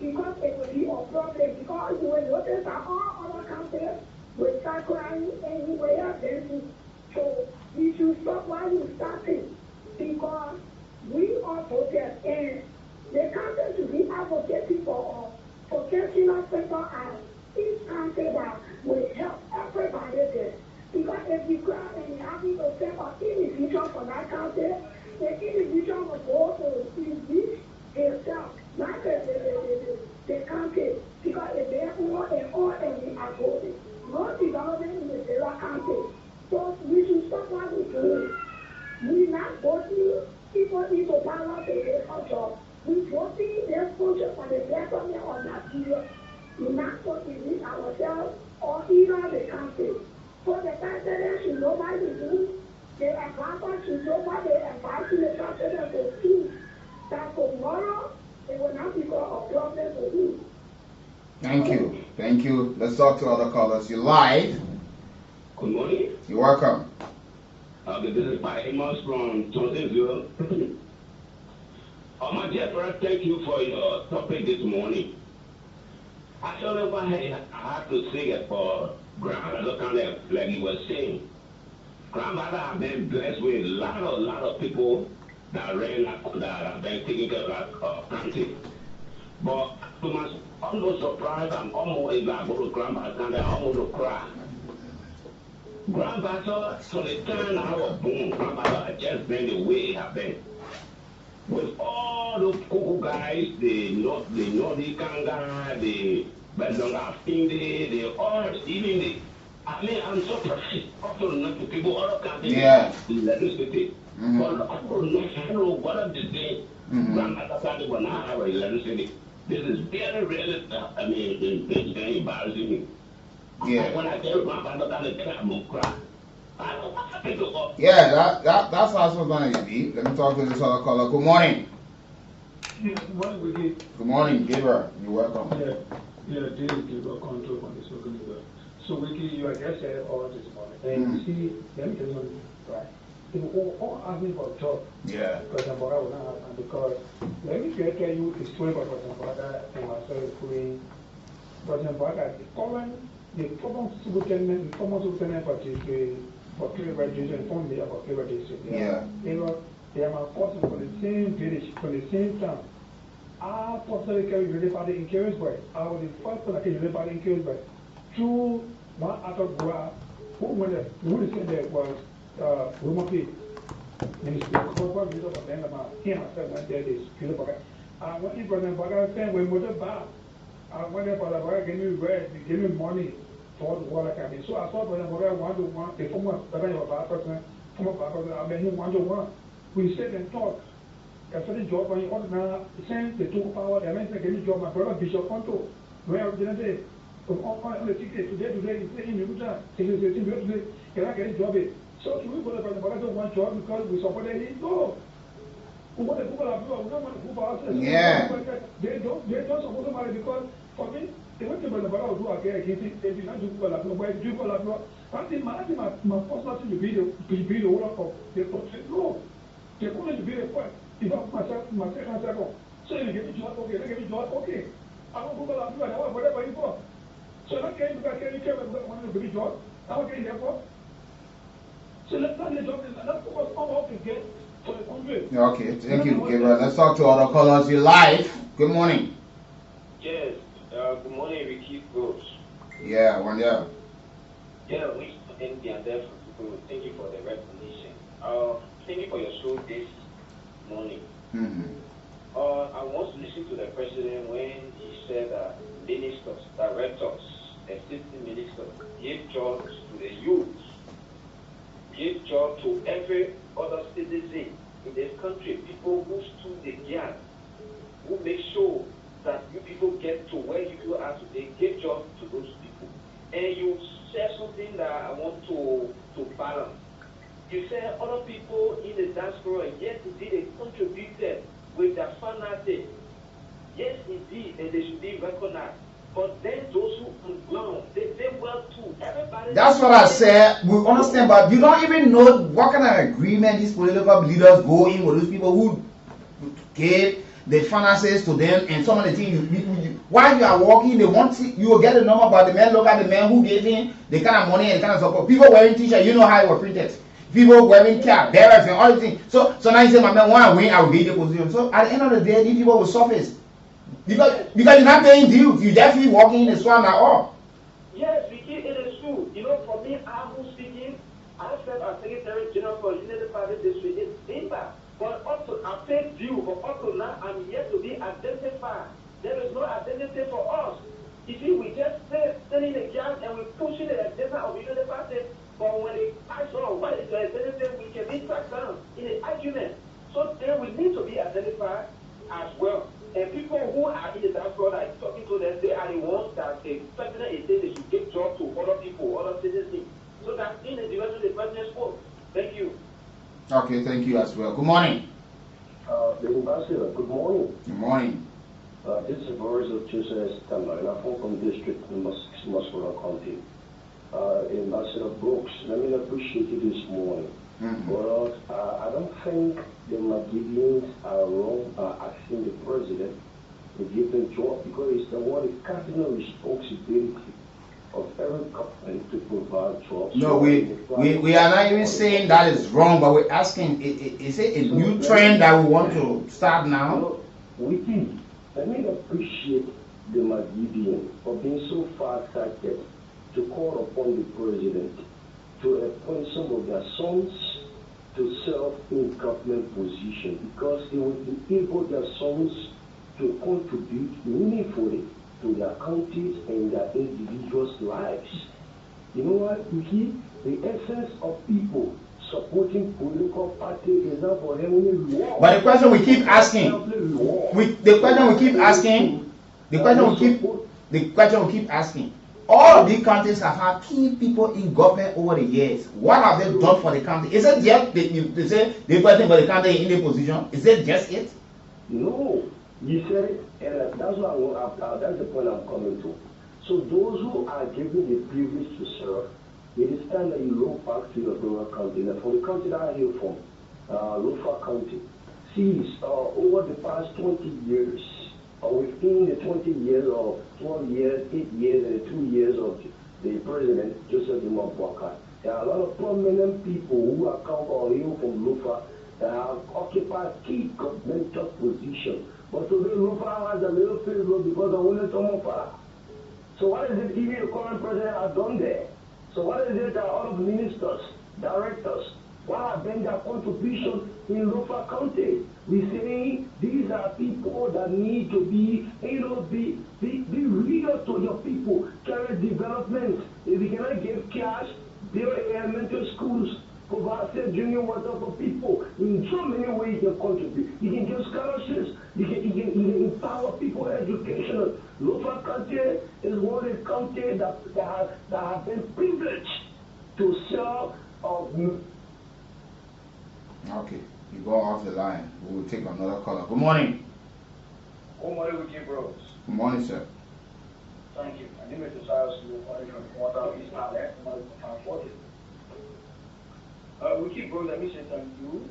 Because it will be a problem. Because you will notice that all other countries will start crying anywhere dancing. So we should stop while we're starting. Because we are protest and the country should be advocating for vocational sector and each country that will help everybody there. Because if you cry and you have to step an individual for that country, the individual will go to enrich himself, not the country. Because if they are all and we are voting, no development in the country. So we should stop what we do. We not voting people need to power to get a job. We voting their future for the betterment of Nigeria. We not going to lead ourselves or even the country. So the president should know what we do. The advisor should know what they advise the president to do. That tomorrow it will not become a problem for you. Thank you. Thank you. Let's talk to other callers. You're live. Good morning. You're welcome. This is my Amos from Johnsonville. My dear friend, thank you for your topic this morning. Actually, what I have to say it for grandmother, kind of like you were saying. Grandmother have been blessed with a lot of people that have been taking care of that country. But to my almost surprised, I'm almost like go to grandma's kind of almost to cry. Grandfather, so the time I was born, grandfather had just been the way it had been. With all those cool guys, the Nordic guy, the Bedonga Finde, the all, even the, I mean, I'm so surprised. Also, not to people, all countries, electricity. But also, not know what I'm saying. Grandfather started when I have electricity. This is very, really, I mean, it's very embarrassing. Yeah. When I tell grandfather that the time will cry. Yeah, that's how it's going to be. Let me talk to this other caller. Good morning. Yeah, good morning, Weekie. Good morning, Gabriel. You're welcome. Yeah, this is Gabriel control from the spoken word. So, Weekie, you are just saying all this morning. And you see, let me tell you something, right? People all asking for a job. Yeah. President Boga will not happen because let me tell you the story about President Boga and myself doing President Boga. The former superintendent for clear registration informed me about clear registration. Yeah. They are my courses for the same village, for the same town. I personally carry the party in Carriesburg. I was the first person I carried the party in Carriesburg. Through one out of Goa, who said that was Roman P. Ministry. What we talk about him, I said, one day this, I went in President Boga saying, when we were back, I went there for the work, gave me bread, they gave me money for the water company. So I saw President Boga 1-to-1, the former person, I met him 1-to-1. We sat and talked. I started job on now, saying they took power, and I said, give me job, my brother Bishop Ponto, where I didn't say, from on the ticket today, he's saying, you can't, today, can I get a job? So we go to President Boga to one job because we supported him. No. What the people are doing, we don't want to move ourselves. Yeah. They don't support somebody because for me, they went to the Bala do again against it, they did not do well. Why do well? I think my first thing to be the owner of the project. No. They wanted to be the point. If I'm my second. So you get me job, okay, they get me job, okay. I don't do well, I do whatever you want. So that came because I can't care about wanting to be job. Okay, therefore. So let's not let let's focus on what we get for the country. Okay, thank you, Gabriel. Let's talk to other callers. You're live. Good morning. Yes, good morning, Weekie bros. Yeah, one year. Yeah, we thank the other people. Thank you for the recognition. Thank you for your show this morning. I want to listen to the president when he said that ministers, directors, assistant ministers give jobs to the youth, give jobs to every other citizen in this country, people who stood the gap, who make sure that you people get to where you people are today, give jobs to those people. And you said something that I want to balance. You said other people in the diaspora, yes, indeed, they contributed with their finances. Yes, indeed, and they should be recognized. But then those who on ground, they well too. Everybody. That's what I said. We understand, but you don't even know what kind of agreement these political leaders go in with those people who gave the finances to them, and some of the things while you are working, they want you will get a number, but the man look at the man who gave him the kind of money and the kind of support. People wearing t-shirts, you know how it was printed. People wearing cap, barracks, and all the things. So now you say, my man, when I win, I will get the position. So at the end of the day, these people will surface. Because you're not paying dues. You're definitely walking in the swamp at all. Yes, Weekie, it is true. You know, for me, I'm speaking, I said as Secretary General for United Party District, it's impact. But also, I paid due, but also now I'm yet to be identified. There is no identity for us. You see, we just sit in the gap and we're pushing the agenda of United Party. But when they ask, oh, what is the identity, we can be tracked down in an argument. So then we need to be identified as well. And people who are in the diaspora that is talking to them, they are the ones that the president is saying they should give job to other people, other citizens. So that's in the direction the president spoke. Thank you. Okay, thank you as well. Good morning. The ambassador, good morning. Good morning. This is Boris of Tuesday, September, and I'm from District number 6, Muscular County. Ambassador Brooks, let me appreciate you this morning. But I don't think the Magidians are wrong asking the president to give them job, because it's the one is cardinal responsibility of every government to provide jobs. No, we are not even saying that is wrong, but we're asking, is it a new trend that we want to start now? Weekie, let me appreciate the Magidian for being so far-sighted to call upon the president to appoint some of their sons to serve in government position, because it will enable their sons to contribute meaningfully to their counties and their individuals' lives. You know what, Weekie? The essence of people supporting political party is not for them only reward. But the question we keep asking, all of these countries have had key people in government over the years. What have they done for the country? Is it just they say they're fighting for the country in the position? Is it just it? No, you said it, and that's what that's the point I'm coming to. So those who are given the privilege to serve, it is time that you look back to your rural county. And for the county that I hail from, Lofa County, see, over the past 20 years, within the 20 years or 12 years, 8 years, and 2 years of the president, Joseph Imambuaka, there are a lot of prominent people who are come or hail from Lofa that have occupied key governmental positions. But today, Lofa has a little failure because of only Tomofa. So what is it even the current president has done there? So what is it that all of ministers, directors, what have been their contribution in Lofa County? We say these are people that need to be, be leaders to your people, carry development. If you cannot give cash, build elementary schools, provide safe drinking water for people. In so many ways you can contribute. You can give scholarships. You can empower people educational. Lofa County is one of the counties that have been privileged to serve Okay, you go off the line. We will take another caller. Good morning. Good morning, Weekie bros. Good morning, sir. Thank you. My name is Desirous calling from Water East Island, from 40. Weekie bros, let me say thank you.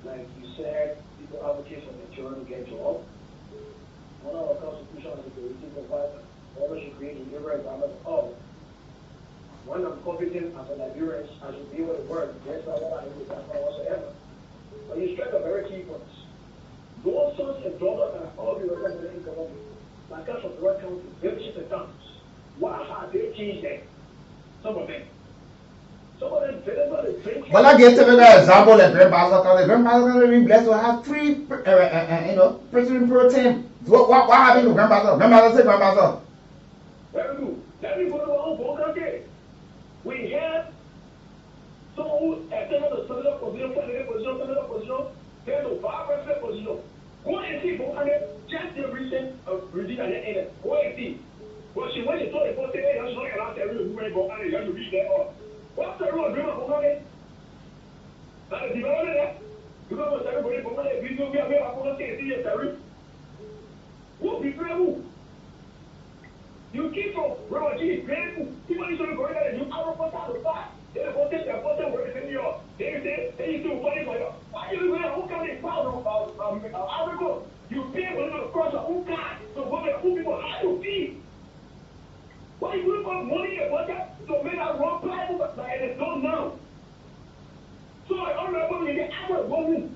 Like you said, people advocate for the children to get job. One of our constitutional security provides all should create a liberal environment for all. profiting as a Liberian as you be able to work. That's not what I do, that's not whatsoever. But you strike a very key point. Those sons and daughters that are all be represented in government, like us from Royal County, they've changed the towns. Why have they changed them? Some of them. Some of them, they never drink. Well, I give typical example of grandmaster. The grandmaster will be blessed to have 3, president pro team. What happened to grandmaster? Grandmaster say grandmaster. Very good. Let me go to our own program. We have so at the senator position, senator position, there's a vice president position. Go and see just the recent Virginia in go and see. Well, she went to the post today, and she's not allowed to read there. What's the rule of Bogani? That is development there. Because everybody Bogani, we do, we are going to see a Terry. Who be who? You keep on, Robert G. People is going to go there, you are going to fight. They're going to take their person where it's in New York. They say, they used to fight for you. Why are you going to who can they power of Africa? You pay for them across the whole car. So go there, who people, how you feel? Why you look for money and budget to make that wrong plan, but it is done now. So I don't know when you get out of one,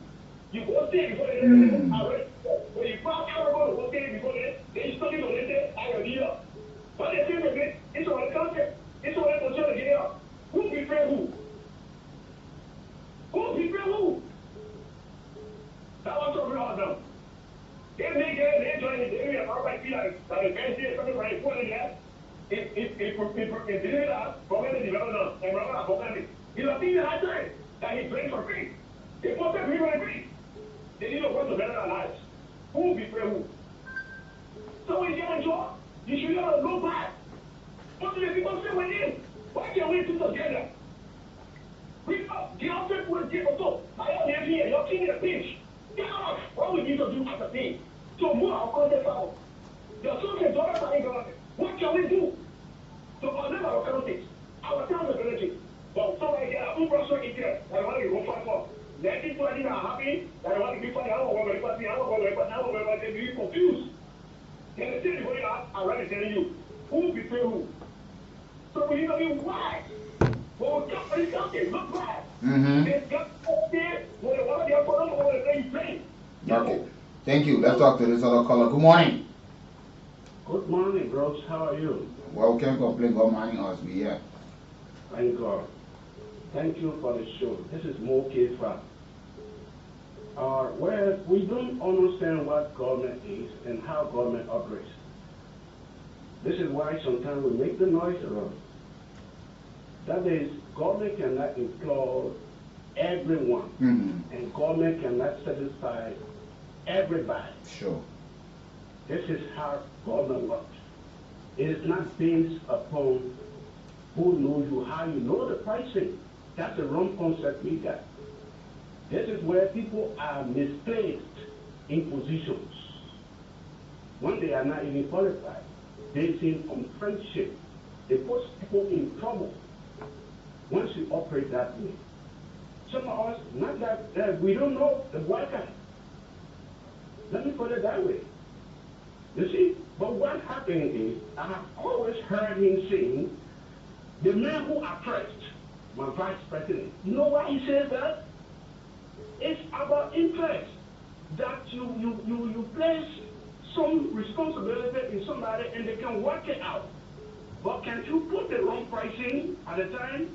you go stay before they arrest. When you pass out of go stay before they study on it, I will be up. But they say that it's all the concept, it's all the position to get out. Who betray who? Who betray who? That was what we all know. They make it, they join it, they have our feel like the fancy is something right for them. If deliver that, forget the development and remember about it. He's a thing that time that he brings for free. They put them people in free. They need to want to better their lives. Who betray who? So when you get a job, you should not go back. What do the people say with him? Why can't we do together? We up, the outfit will give us up. I am here, you're king of the beach. Get off. What we need to do as a team? So move our content out. Your sons and daughters are in government. What can we do? So on them our counties, our towns are energy. But somebody get a full person in there, I want to go fight for. Let people are happy, I want to be funny, I don't want to be really confused. Then the thing is going on, I'm already telling you, who betray who? So we need to be wise. Well, we come for this country, look back. They got there, when they want to get for them, or they play. Okay. Thank you. Let's talk to this other caller. Good morning. Good morning, bros. How are you? Well, we can't complain. Good morning, us. We here. Thank God. Thank you for the show. This is Mo Kefa. Well, we don't understand what government is and how government operates. This is why sometimes we make the noise around. That is, government cannot employ everyone, and government cannot satisfy everybody. Sure. This is how government works. It is not based upon who knows you, how you know the pricing. That's the wrong concept we got. This is where people are misplaced in positions when they are not even qualified, based on friendship. They put people in trouble once you operate that way. Some of us, not that we don't know the worker. Let me put it that way. You see, but what happened is, I have always heard him saying, the man who oppressed my vice president, you know why he says that? It's about interest, that you place some responsibility in somebody and they can work it out. But can't you put the wrong pricing at the time?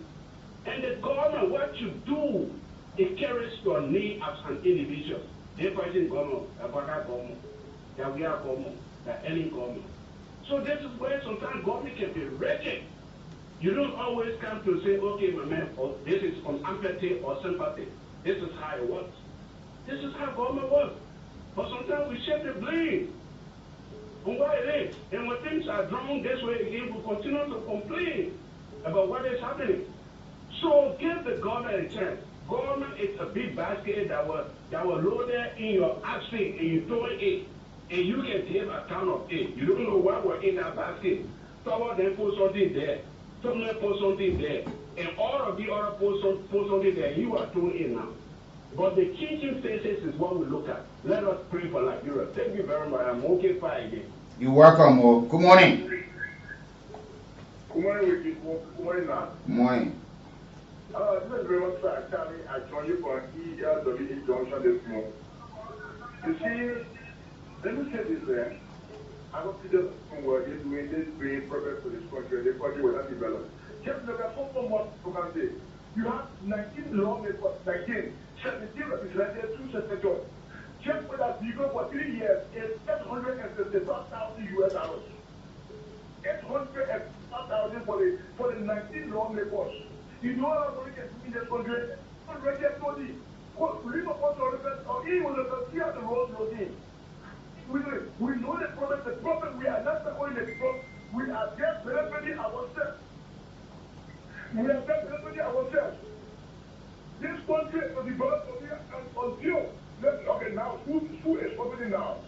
And the government, what you do, it carries your name as an individual. The pricing government, the Baka government, the Wia government, the Ellen government. So this is where sometimes government can be wretched. You don't always come to say, okay, my man, this is on empathy or sympathy. This is how it works. This is how government works. But sometimes we shift the blame on what it is. And when things are drawn this way again, we continue to complain about what is happening. So give the government a chance. Government is a big basket that will load there in your outfit and you throw it, and you can take account of it. You don't know what was in that basket. Someone then put something there. Someone put something there. And all of the other put something there. You are throwing it now. But the changing faces is what we look at. Let us pray for Liberia. Thank you very much. I'm okay fine again. You're welcome. Good morning. Good morning, Weekie. Good morning, Natl. Morning. This is very much sir. Charlie, I joined you for ELWE Junction this morning. You see, let me say this, I don't see this word is doing this being perfect for this country. This country will not develop. Just look at so much you can say. You have 19 lawmakers, 19, 17 representatives, 2 senators. Just for that vehicle for 3 years is $865,000 US dollars. $865,000 for the 19 lawmakers. You know how much can do in this country? 100 money. We don't want to represent or even see how the road looking. We know the problem we are not only the problem, we are just benefiting ourselves. We are just benefiting ourselves. This country will develop until, okay, now, who is property now?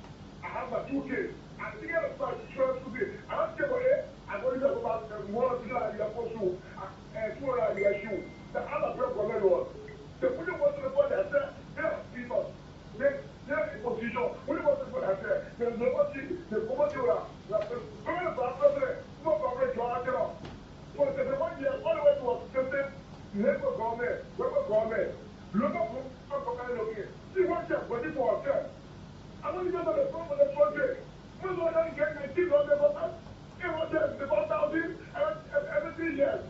I have my 2 kids. I think I have to insurance to be. I don't care what it is. I'm going to talk about more people that are supposed to, and 2 are your shoe. The other problem was, the people want to report that, they're people. They're in position. When you want to put that there, there's nobody, the poverty will have, the president, no problem, you are there. So the 1 year, all the way to a system, local government, local government, see what you're waiting for ourselves. I want to go to the front of the country. Most of them get 19 dollars for us. It was the 4,000 every 3 years.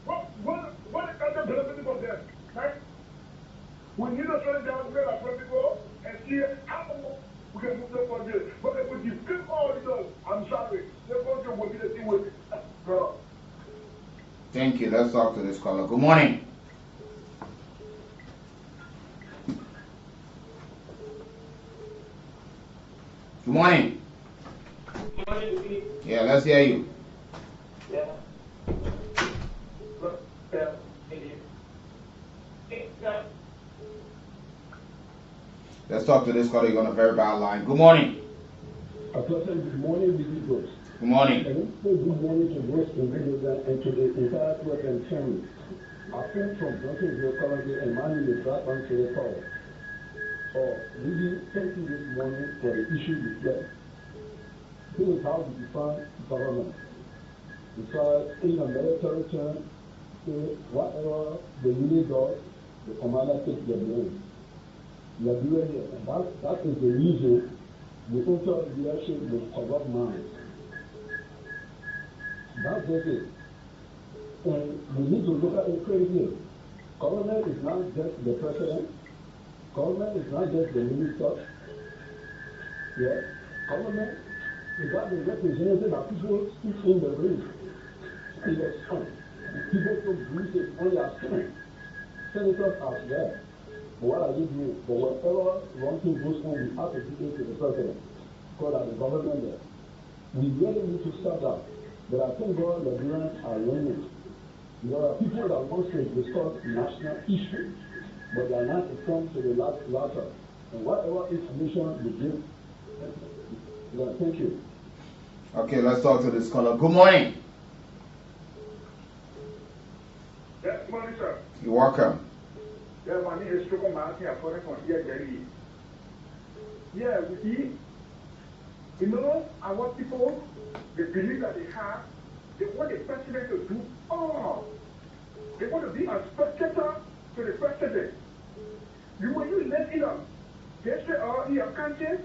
What is the benefit for them? Right? We need to turn down where our people and see how we can move the country. But if we give all this, I'm sorry, the country will be the thing with it. Bro. Thank you. Let's talk to this caller. Good morning. Good morning. Good morning, Weekie. Yeah, let's hear you. Yeah. Let's talk to this colleague on a very bad line. Good morning. A pleasant good morning, Weekie folks. Good morning. And also good morning to those individuals and to the entire work and family. I came from Johnsonville currently and managing the track on to the power. Really, thank you this morning for the issue discussed. This is how we define government. Because in a military term, whatever the unit does, the commander takes the blame. LIBERIA, and that is the reason the total leadership with corrupt minds. That's just it. And we need to look at it critically. Government is not just the president. Government is not just the minister. Yeah. Government is not the representative that people speak in the ring. In the sun. People don't use it on their strength. Senators are there. But what are you doing? But whatever wrong thing goes on, we have to do it to the president. Because as the government there. We really need to start that. But I think God, the Liberians are learning. There are people that want to discuss national issues, but they are not informed to the latter. And whatever information we give, thank you. Okay, let's talk to this caller. Good morning. Yes, good morning, sir. You're welcome. Yeah, my name is Struggle Martin. I'm calling from here, Jerry. Yeah, we see, you know, our people, they believe that they want the president to do all. They want to be a spectator to the president. When you let in them, they say, oh, you are conscious,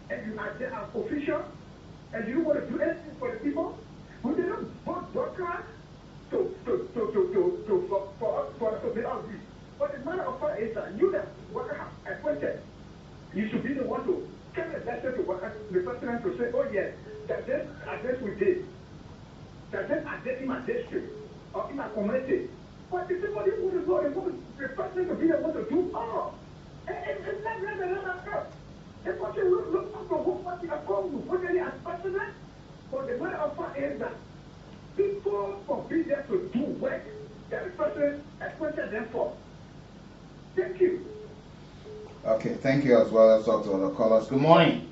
and you are there as official, and you want to do anything for the people, when they don't vote workers for us to be out this. But the matter of fact is that you that worker have appointed, you should be the one to tell the letter to the president to say, oh yes, that this address we did, that this address in my district or in my community. But if somebody want to go, they want the president to be the one to do all. And let that go. The country will look up to what party are called to put any as president. But the matter of fact is that people forbid them to do work that the president appointed them for. Thank you. Okay, thank you as well. Let's talk to other callers. Good morning.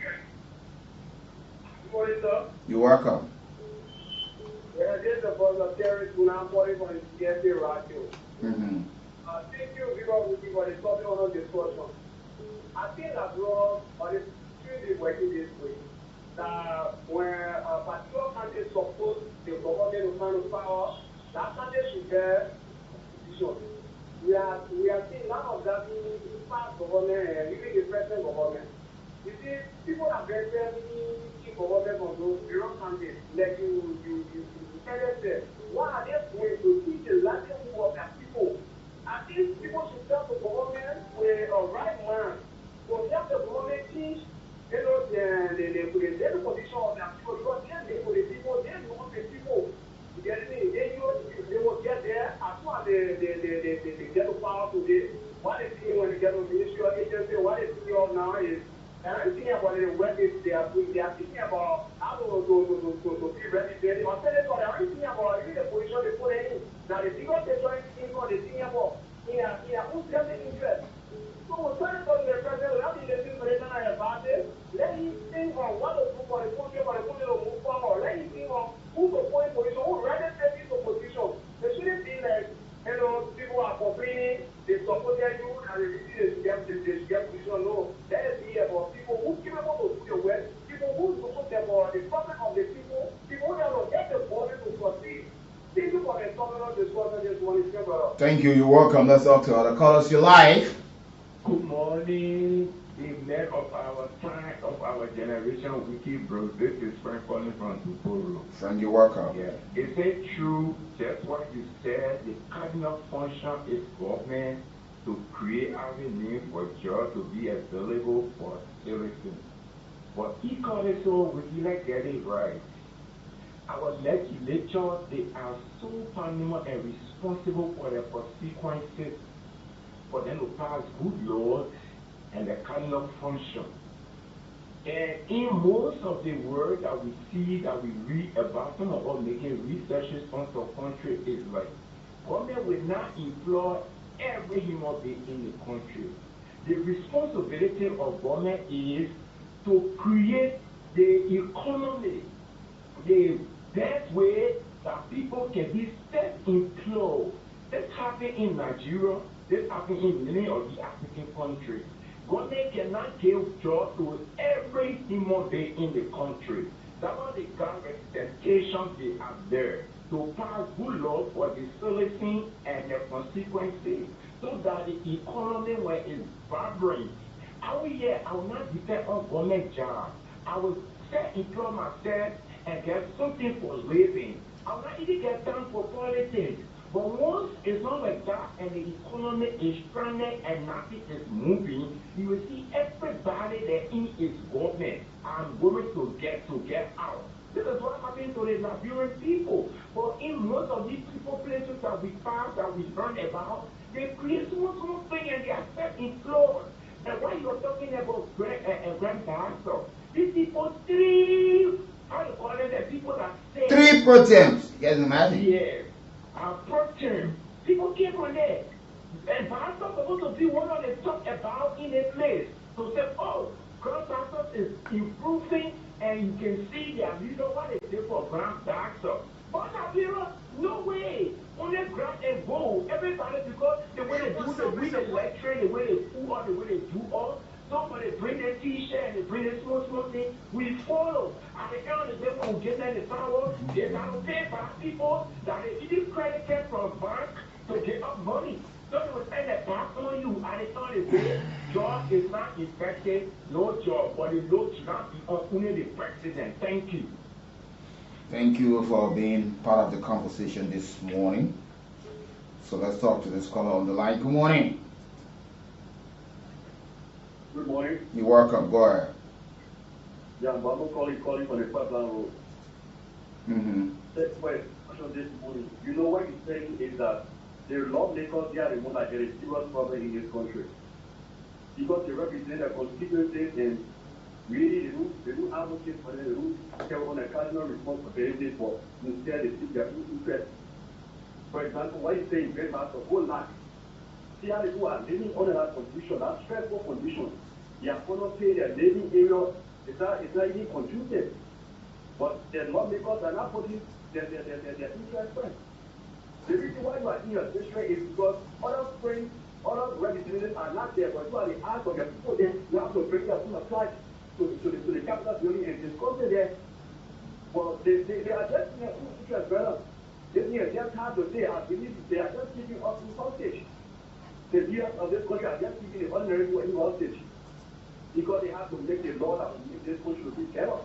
Good morning, sir. You're welcome. Yeah, this is the boss of Terry Tunapoli from the CSA Radio. Mm-hmm. Thank you, people, for the topic on the discussion. I think that wrong, but it's really working this way. That when a particular country supports the government government will find power. That Sunday should get decision. We are seeing none of that in past government and even the present government. You see, people are very government on those bureau candidates. Like you tell them, what are they going to teach the livelihood of their people? I think people should tell the government with a right man. So if the government teach, you know, the position of their people, because they for the people, they know the people. They will get there as soon as they get the power today. What they see when they get the ministry or agency, what they see now is, and I'm thinking about the work they are doing. They are thinking about how to be ready. They are thinking about even the position they put in. Now the biggest they join in on the thinking about in a own self-interest. So we're trying to tell the president, we have to listen to him about it. Let him think on what to do for the country to move forward. Let him think on who to put in position, who rather take into position. They shouldn't be like, you know, people are complaining, they supported you, and they get position. No, let it be about people who are able to do the work, people who support them for the profit of the people, people who will get the body to succeed. Thank you for the tolerance discussion this morning, brother. Thank you. You're welcome. Let's talk to other callers. You're live. Good morning, the men of our time, of our generation, Weekie bros. This is Frank calling from Tuporo. Friend, you're welcome. Yeah. Is it true, just what you said, the cardinal function is government to create avenues for jobs to be available for citizens? But equally so, we didn't get it right. Our legislators, they are so paramount and responsible for the consequences for them to pass good laws and the cardinal function. And in most of the work that we see, that we read about, some of us making researches on the country is like, government will not employ every human being in the country. The responsibility of government is to create the economy, the best way that people can be self-employed. This happened in Nigeria. This happens in many of the African countries. Government cannot give jobs to every human being in the country. That's why the government representations they are there to pass good law for the citizens and the consequences, so that the economy where is vibrant. I will not depend on government jobs. I will self-employ myself and get something for living. I will not even get time for politics. But once it's not like that and the economy is stranded and nothing is moving, you will see everybody that in is government and going to get out. This is what happened to the Liberian people. But in most of these people places that we pass, that we learn about, they create small thing and they are self-employed. And while you're talking about grand pastor, these people how you call it, the people that say 3%. You guys imagine? Yes. Protein. People keep on there. And pastor supposed to be one of the talk about in a place to say, oh, grand pastor is improving and you can see that you know what they say for grand pastor. But no way. Only grab and go. Everybody, because the way they do the way they lecture, the way they pull on, the way they do all. Somebody bring their t-shirt and they bring their small thing. We follow. At the end of the day, when we get in the power, they got to pay by people that they didn't credit card from bank to get up money. So they will send it back on you. At the end of the day, job is not infected, no job, but the load should not be on only the president. Thank you. Thank you for being part of the conversation this morning. So let's talk to this caller on the line. Good morning. Good morning. You're welcome. Go ahead. Yeah, I'm calling from the Pipeline Road. That's why this morning. You know what he's saying is that the lawmakers, they are the one that there is serious problem in this country. Because they represent a constituency and really they don't advocate for them, they don't take on a cardinal responsibility for instead they seek their own interest. For example, what he's saying, great master, whole life. See how people are living under that condition, that stressful condition. They are going to pay their living area. It's not even conducive. But the lawmakers are not putting their interest first. The reason why you are in your district is because other friends, other representatives are not there, but you are the ask of your people. Then you have to bring them to apply to the capital building and discuss it there. Well, they are just in a future better. This year, just hard to say, I believe they are just keeping us in hostage. The leaders of this country are just keeping the ordinary people in hostage. Because they have to make the law that will make this country to be better.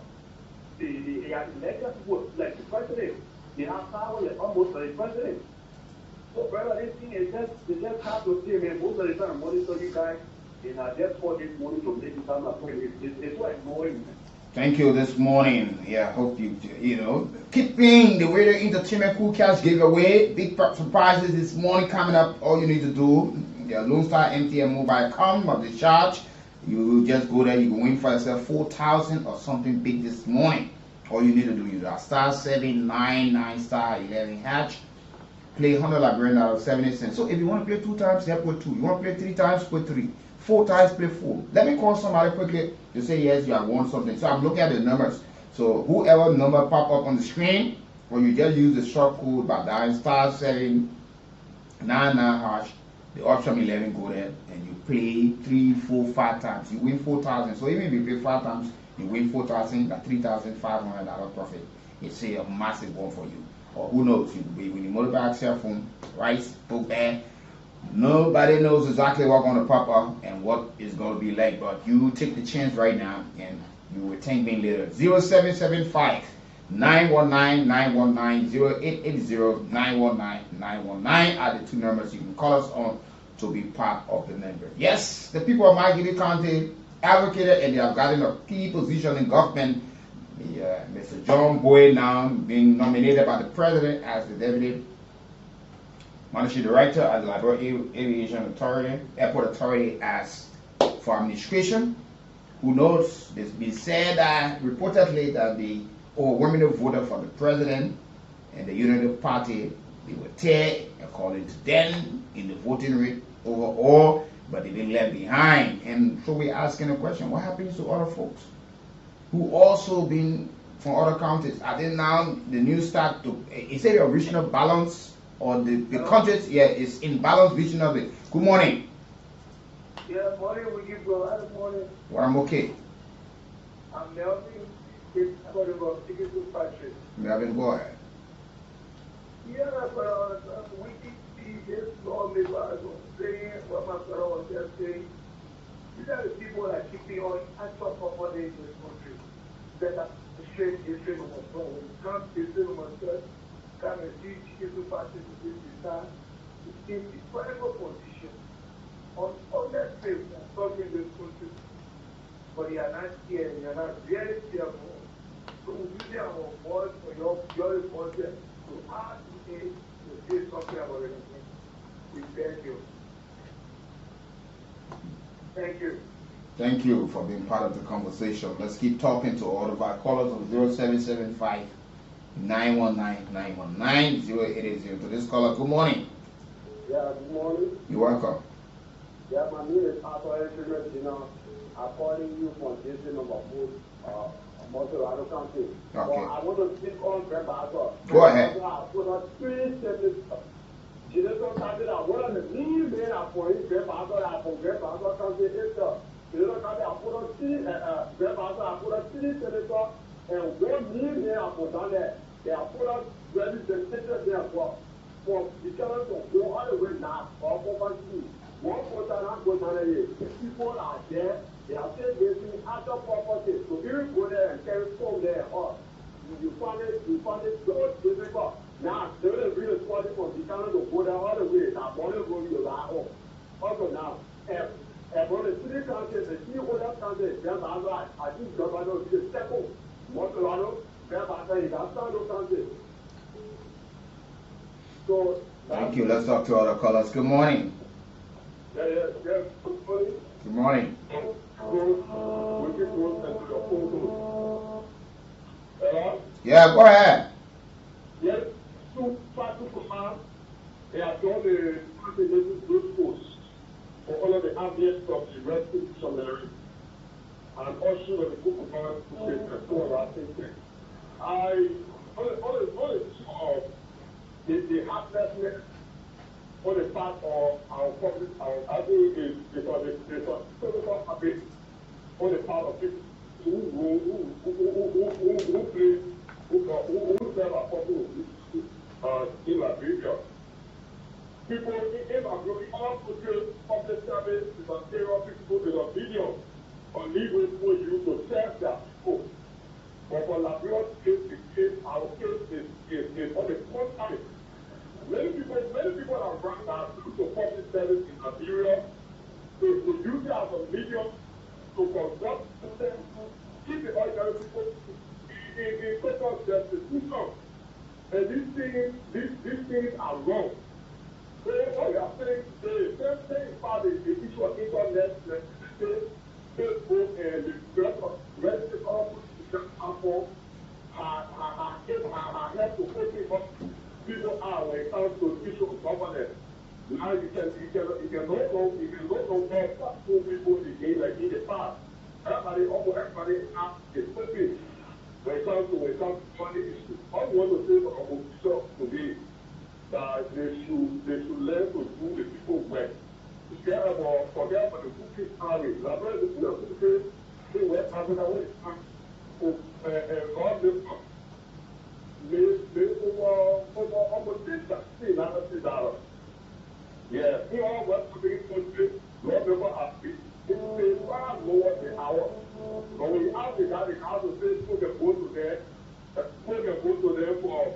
They are elected people like the president. They have power like almost like the president. So, brother, this thing is they just have to say, man, most of the time, monitor you guys, and I just want this money to make it sound like it's so annoying, man. Thank you this morning. Yeah, hope you know, keeping the radio entertainment cool cash giveaway. Big surprises this morning coming up. All you need to do, the Lone Star MTN mobile come of the charge. You just go there, you can win for yourself 4,000 or something big this morning. All you need to do, you got star 799 star 11 hatch. Play 100 LIBERIA out of 70 cents. So if you want to play 2 times, then put 2. You want to play 3 times, put 3. 4 times, play 4. Let me call somebody quickly to say yes, you have won something. So I'm looking at the numbers. So whoever number pop up on the screen, or you just use the short code by dialing star 799 hash, the option 11, go there and you play 3, 4, 5 times. You win 4,000. So even if you play 5 times, you win 4,000, that's $3,500 profit. It's a massive one for you. Or who knows, you will be with the motorbike, cell phone, rice, book bag. Nobody knows exactly what's going to pop up and what is going to be like, but you take the chance right now and you will thank me later. 0775 919 919 0880 919 919 are the 2 numbers you can call us on to be part of the member. Yes, the people of Margate County advocated and they have gotten a key position in government. Mr. John Boyd now being nominated by the president as the deputy managing director at the LIBERIA Aviation Authority, Airport Authority as for administration. Who knows? It's been said reportedly that the overwhelming voter for the president and the United Party, they were tear according to them in the voting rate overall, but they've been left behind. And so we're asking a question: what happens to other folks who also been from other counties? Are they now the new start to? Is it a regional balance? Or the countries, yeah, is in balance regionally. Good morning. Yeah, morning, Weekie, bro. Good morning. Well, I'm okay. I'm Melvin. It's about tickets to Patrick. Melvin, go ahead. Yeah, but Weekie is lawmakers saying what my brother was just saying. These are the people that keep me on actual property in this country. That are straight history of what's wrong. When it comes to history of myself, come and see tickets to Patrick to this time. It's in the private position on that field covering this country. But you are not here, you are not very careful. So we use our voice for your response to ask today to say something about it. We thank you. Thank you. Thank you for being part of the conversation. Let's keep talking to all of our callers on 0775 919 919 0880. To this caller, good morning. Yeah, good morning. You're welcome. Yeah, my name is Arthur. I'm calling you from Jason number 4, Montreal County. Okay. Well, I want to speak on Grandpa. Go ahead. For the 3 sentences, Jesus started out. What are the main men are for his Grandpa? I for Grandpa County is the Jesus started out for the 3 Grandpa for the 3 sentences, and what main men are for down there? They are for us ready to take there for the children to go all the way now or for school. One person and go down there. The people are there. They are still getting other properties. So if you go there and carry phone there, or you find it so difficult. Now, they will be responsible for the children to go there all the way. Now, money going to our home. Also now, and for the 3 countries, the 3 other countries, I think government will be the second. Montreal, so, thank you. Let's talk to other callers. Good morning. Yeah. Good morning. Good morning. Yeah, go ahead. Yes, so far to command, they have done the good posts for all of the objects of the rescue dictionary and also the book of God to say the four of things. I only of the helplessness on the part of our public, I think is because there's a total habit on the part of people who all public service is on payroll people is on video on legal people use to serve their people. But for Liberia's case, our case is on the contrary. Many people are run down to public service in Liberia. They use it as a medium to conduct them, keep the ordinary people in social justice. And these things are wrong. So what we are saying today, the same thing about the issue of internet, Facebook, and the rest of the example, have to focus people out when it comes to the issue of governance. Now you can no longer stop people again like in the past. Almost everybody has a purpose when it comes to money issues. All we want to say for our opposition today that they should learn to do the people well. Forget about the cooking army. Liberia is the cooking in West Africa when it comes to God this month. Almost $6,000. Yeah, he all went to the country, Lord never asked me. It's far lower than ours. But when you ask the guy, the house will say, put the boat to there,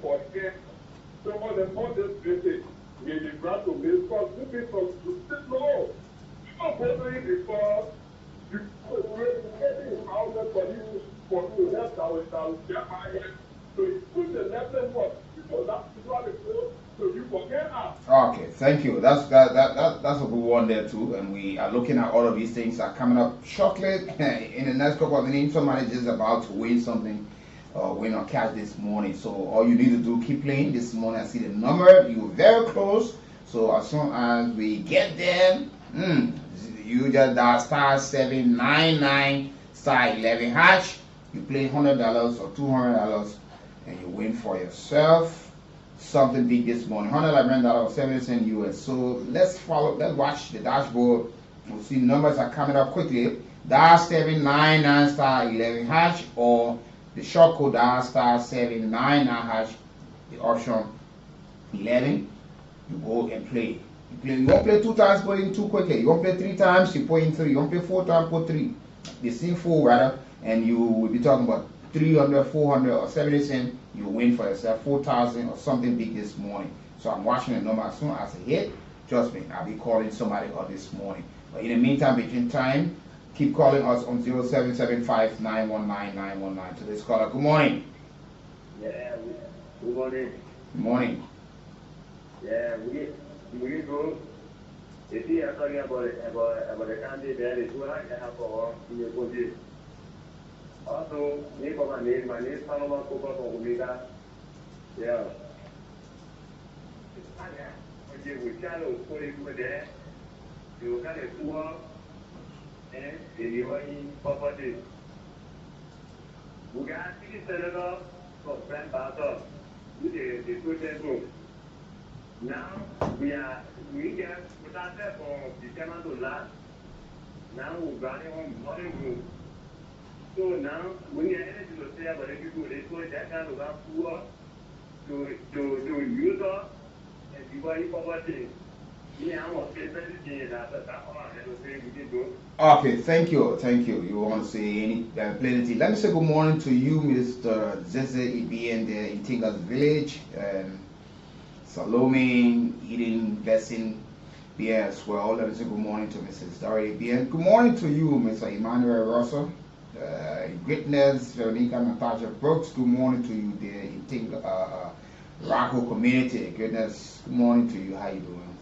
for care. So on this visit, we grant to me, because two people should no. You don't go to it before you getting houses for you to help that will get my head. So you put the lesson for people that people the clothes. So you forget us. Okay, thank you. That's a good one there too. And we are looking at all of these things are coming up shortly. In the next couple of minutes, somebody is about to win something, win or cash this morning. So all you need to do, keep playing this morning. I see the number. You're very close. So as soon as we get there, you just dial *799 *11 hash. You play $100 or $200, and you win for yourself something big this morning. $111.70 US. So let's watch the dashboard. We'll see numbers are coming up quickly. *799 *11 hash, or the short code *799 hash, the option 11. You go and play. You won't play 2 times, put in 2 quickly. You won't play 3 times, you put in 3. You won't play 4 times, put 3. The same 4 rather, and you will be talking about 300, 400, or 70 cents. You win for yourself 4,000 or something big this morning. So I'm watching the number. As soon as it hit, trust me, I'll be calling somebody out this morning. But in the meantime, between time, keep calling us on 0775 919 919. Today's caller, good morning. Yeah, good morning. Good morning. Yeah, we go. If you are talking about the country, there is one I have for in your country. Also, my name is Salomon Cooper from Omega. Yeah. Okay, we can put it there. You can tour and you are in property. We got 6 senators from Grand Battle with the student group. Now, we get started from December to last. Now, we're running on modern group. So now, when you are anything to say about it, people they put that kind of poor to use us and people are poverty. Yeah, I'm going to say that okay, thank you. You want to say any plenty? Let me say good morning to you, Mr. Zeze Ibn there in Tingas Village, and Salome, Eden, Blessing, here as well. Let me say good morning to Mrs. Dory Ibn. Good morning to you, Mr. Emmanuel Russell. Greatness, Veronica Natasha Brooks, good morning to you there in Rocco community. Goodness, good morning to you. How you doing?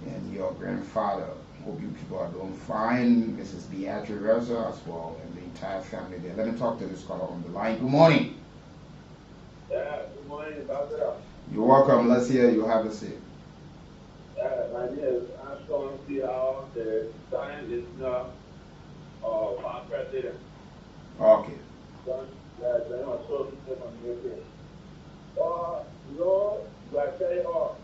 And your grandfather, hope you people are doing fine. Mrs. Beatrice Russell as well, and the entire family there. Let me talk to this caller on the line. Good morning. Yeah, good morning, Ambassador. You're welcome. Let's hear you have a seat. My name is Ashton Seattle, the science listener of our president. Okay. You are very off.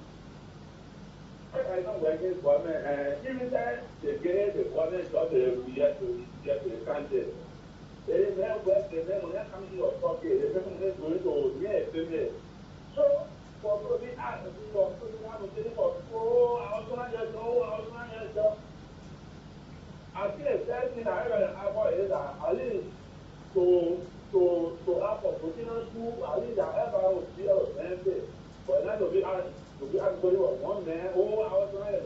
I don't work in government, and even that they get the government job we have to get to the country. They never work, they never come to your pocket, they never going to me. So, for me, I was for 4 hours, I was going to school, at least I have our deal of benefit. But not to be honest, one man, I was trying to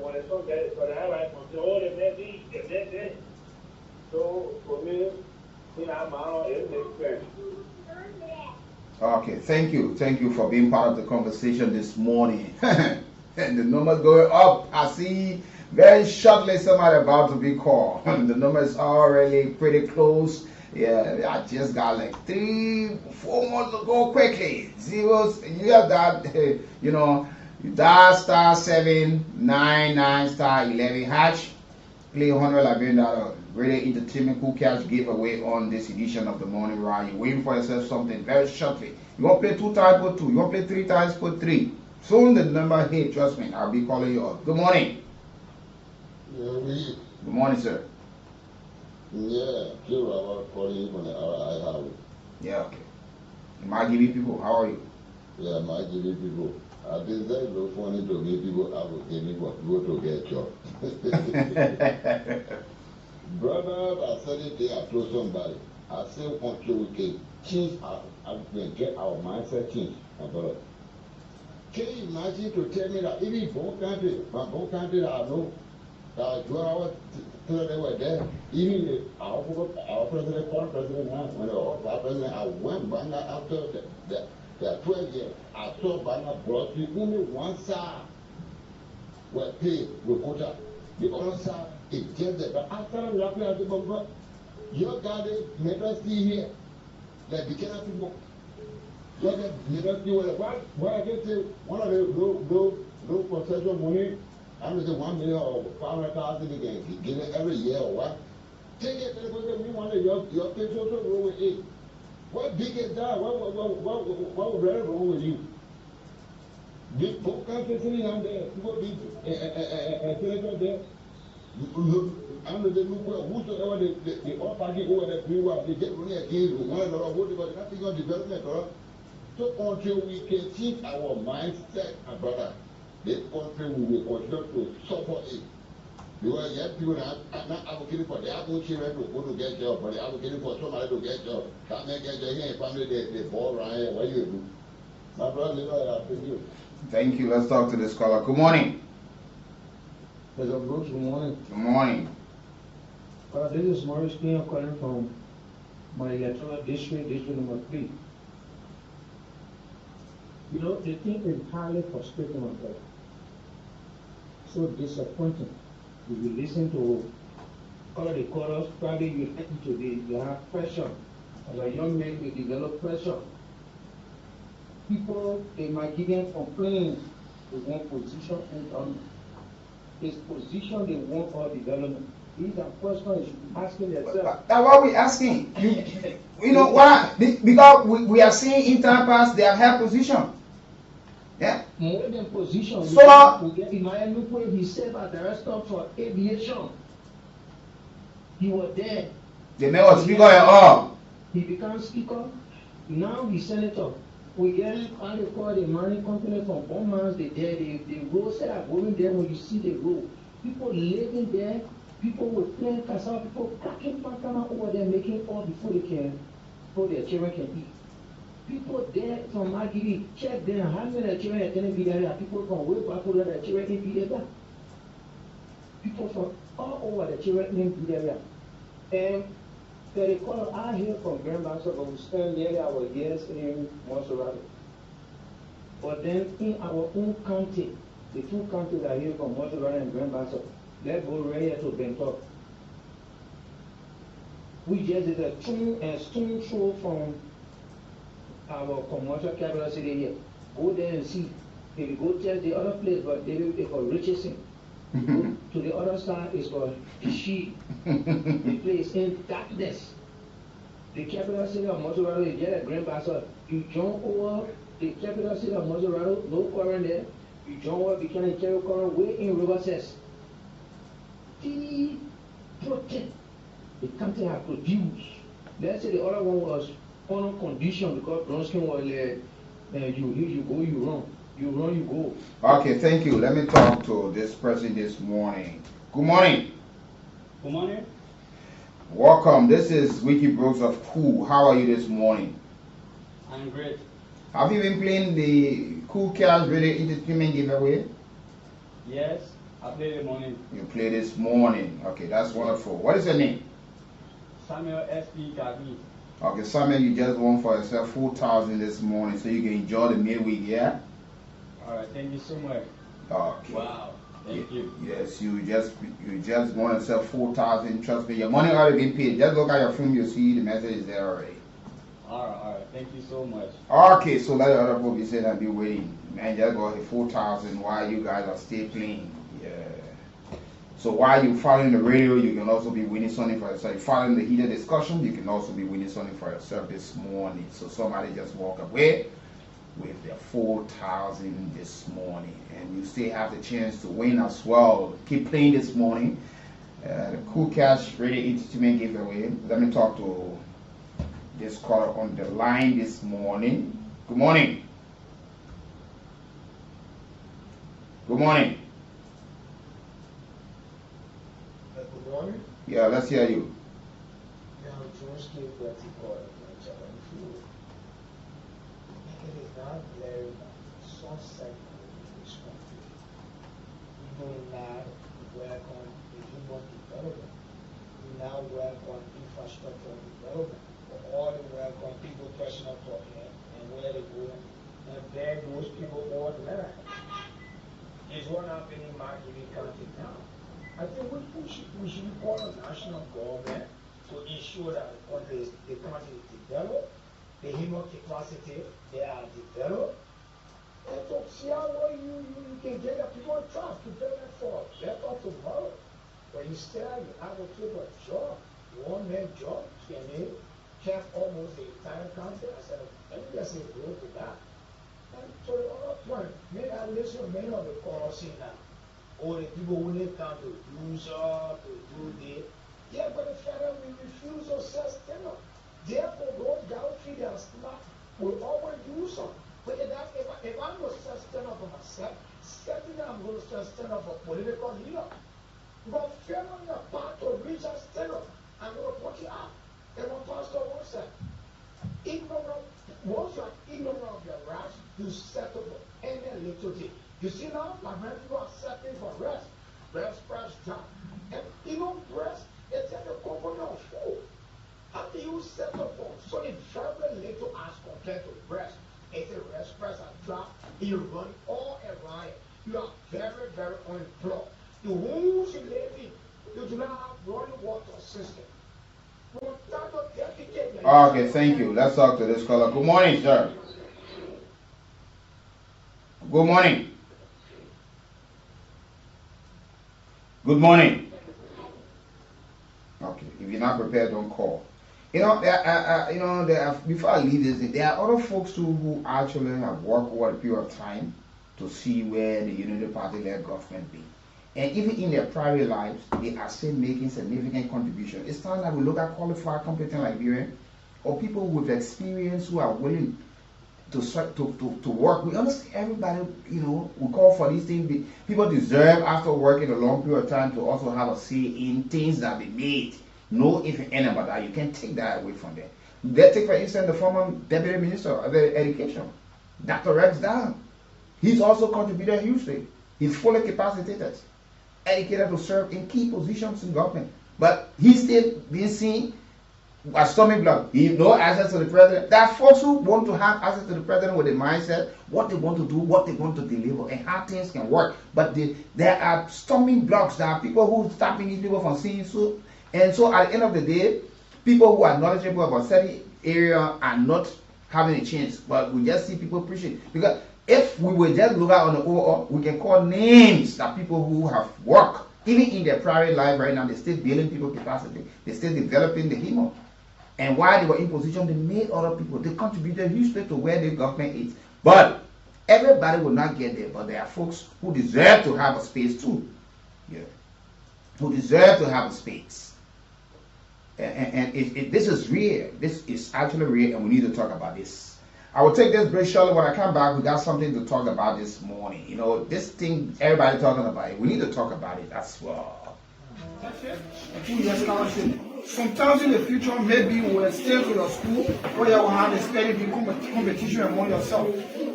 when it's some guys, but I like the man these. So for me, I'm out, it makes sense. Okay, thank you for being part of the conversation this morning. And the numbers going up. I see very shortly somebody about to be called. The numbers are already pretty close. Yeah, I just got like 3-4 more to go quickly. Zeros, you have that, you know, you dial *799 *11 hash. Play $100 Liberian really entertainment cool cash giveaway on this edition of the morning ride. You're waiting for yourself something very shortly. You want to play 2 times, put 2. You want to play 3 times, put 3. Soon the number hit, trust me, I'll be calling you up. Good morning. Yeah, good morning, sir. Yeah, calling you from the I have. Yeah, okay. My GV people, how are you? Yeah, my GV people. I think that's so funny to me. People advocate me for people to get job. Brother, I said it there, I told somebody. I said, until we can change get our mindset changed, my brother. Can you imagine to tell me that even my home country, I know that 2 hours till they were there, even our president, current president, when our president, I went back after the 12 years. I saw Banga brought you only one side were paid with quota. The other side is just that. But after I'm laughing at the bumper, your garden made us see here. Like the kind of people. Your garden made us see why I get to one of the low concession money. I'm going to say 1 million or 500,000 again. Give it every year or what? Take it to the we want your picture to roll with it. What big is that? What was really wrong with you? The book country sitting down there, people be a senator there. I'm the new whosoever they all party over the free world, they get running against $1 vote because nothing on development. So until we can change our mindset, my brother, this country will continue to suffer it. Because you have people that are not advocating for their own children to go to get job, but they're advocating for somebody to get job. Can't make get job here in family, they ball around here. What do you do? My brother, thank you. Thank you. Let's talk to this caller. Good morning. Mr. Brooks, good morning. Good morning. This is Maurice King calling from my electoral district number 3. You know, the thing is highly frustrating, my brother. So disappointing. If you listen to all the chorus, probably you listen to you have pressure. As a young man, you develop pressure. People, they might give them complaints. They want position and this position they want or development. These are questions you should be asking yourself. That's what we're asking. You know why? Because we are seeing intern pass, they have held position. Yeah. More than position. So we get Emmanuel Lukwe, he served as director for aviation. He was there. The man was speaker and all. He became speaker. Now he's senator. We get how they call the mining company from Bonmans, the road set up going there when you see the road. People living there, people with playing cassava, people cracking pantana over there making all before their children can eat. People there from Magiri, check them, how many children can be there? People from way back over their children can be there. People from all over the children can be there. And they call I hear from Grand Master, but we spend nearly our years in Montserrat. But then in our own county, the 2 counties are here from Montserrat and Grand Master. Let's go right here to Bangkok. We just did a stone throw from our commercial capital city here. Go there and see. If you go test the other place, but they will for Richardson. To the other side is for She. The place in darkness. The capital city of Montserrat is just a Grand Bassa. You jump over the capital city of Montserrat, no current there. You jump over becoming carry current way in River Cess. The protect the country have produced. Let's say the other one was on condition because Bronskin was you go, you run. You run, you go. Okay, thank you. Let me talk to this person this morning. Good morning. Good morning. Welcome. This is Weekie Brooks of Cool. How are you this morning? I'm great. Have you been playing the Cool Cash Radio Entertainment giveaway? Yes, I played the morning. You played this morning. Okay, that's wonderful. What is your name? Samuel S.P. Gabi. Okay, Samuel, you just won for yourself 4,000 this morning, so you can enjoy the midweek, yeah? Alright, thank you so much. Okay. Wow, thank you. Yes, you just won yourself 4,000. Trust me, your money already been paid. Just look at your phone, you'll see the message is there already. Alright, thank you so much. Okay, so let the other people be saying and be waiting. Man, just got the 4,000 while you guys are still playing. Yeah. So while you following the radio, you can also be winning something for yourself. Following the heated discussion, you can also be winning something for yourself this morning. So somebody just walk away with their 4,000 this morning, and you still have the chance to win as well. Keep playing this morning. The Cool Cash Radio Entertainment giveaway. Let me talk to this caller on the line this morning. Good morning. Good morning. Good morning. Yeah, let's hear you. Yeah, I'm George K. Betty Boy. It is not very sunset in this country. People now work on the human development. We now work on infrastructure development. All the work on people personal property and where they go and beg those people all land. Is what happened in my county now. I think we should call on national government to ensure that the country is developed, the human capacity they are developed, and to see how well you can get the people on track to prepare for better tomorrow. But instead you have to take a job, one-man job, and they have almost the entire country. I said, let me just say go to that. And to the other point, maybe I listen to many of the calls now. Or the people who need come to use up, to do this. Yeah, but the federal will refuse to sustain them. Therefore, those that feed their stomach will always use them. But if I'm going to sustain up for myself, certainly I'm going to sustain up for political leader. But failing your part to reach a standard, I'm going to put you out. And my pastor once said, once you are ignorant of your rights, you settle for any little thing. You see now, my many people are settling for rest, press job. And even breast, it's like a component of food. How do you settle for so very little as compared to breast? It's a rest press and drop, you run all around it. You are very, very unemployed. The homes you live in, you do not have running water system. Okay, thank you. Let's talk to this caller. Good morning, sir. Good morning. Good morning. Okay, if you're not prepared, don't call. Before I leave this, there are other folks too who actually have worked over a period of time to see where the Unity Party-led government be. And even in their private lives, they are still making significant contributions. It's time that we look at qualified, competent Liberians or people with experience who are willing to work. We understand everybody, we call for these things. People deserve, after working a long period of time, to also have a say in things that they made. No if and about that. You can't take that away from them. Let's take, for instance, the former Deputy Minister of Education, Dr. Rex Down. He's also contributed hugely. He's fully capacitated, educated to serve in key positions in government. But he's still being seen as stomach block. He has no access to the president. There are folks who want to have access to the president with a mindset, what they want to do, what they want to deliver, and how things can work. But there are stomach blocks. There are people who stopping these people from seeing so. And so at the end of the day, people who are knowledgeable about certain area are not having a chance. But we just see people preaching. Because if we were just look out on the overall, we can call names that people who have worked, even in their private life right now, they're still building people capacity. They're still developing the human. And while they were in position, they made other people. They contributed hugely to where the government is. But everybody will not get there. But there are folks who deserve to have a space too. Yeah. Who deserve to have a space. And this is real. This is actually real, and we need to talk about this. I will take this break shortly. When I come back, we got something to talk about this morning. This thing everybody talking about it. We need to talk about it as well. A 2-year scholarship. Sometimes in the future, maybe we will stay with a school where you will have a steady competition among yourself.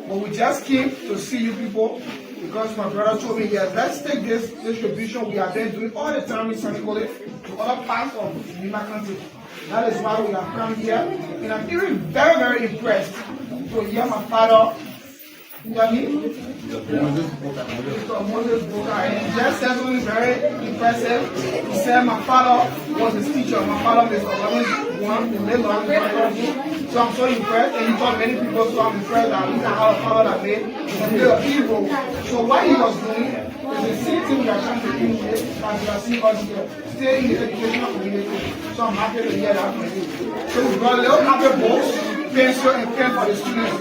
But we just came to see you people because my brother told me, yes, let's take this distribution we have been doing all the time in Senegal to other parts of Lima country. That is why we have come here. And I'm even very, very impressed to hear my father. Moses Boka, and just said something very impressive. He said my father was his teacher. My father is the so I'm so impressed, and he taught many people, so I'm impressed that look at how a father that made a hero. So what he was doing is the same thing we are trying to do here, as you are seeing us here, stay in the educational community. So I'm happy to hear that from you. So we've got a little happy books, pencil and pen for the students.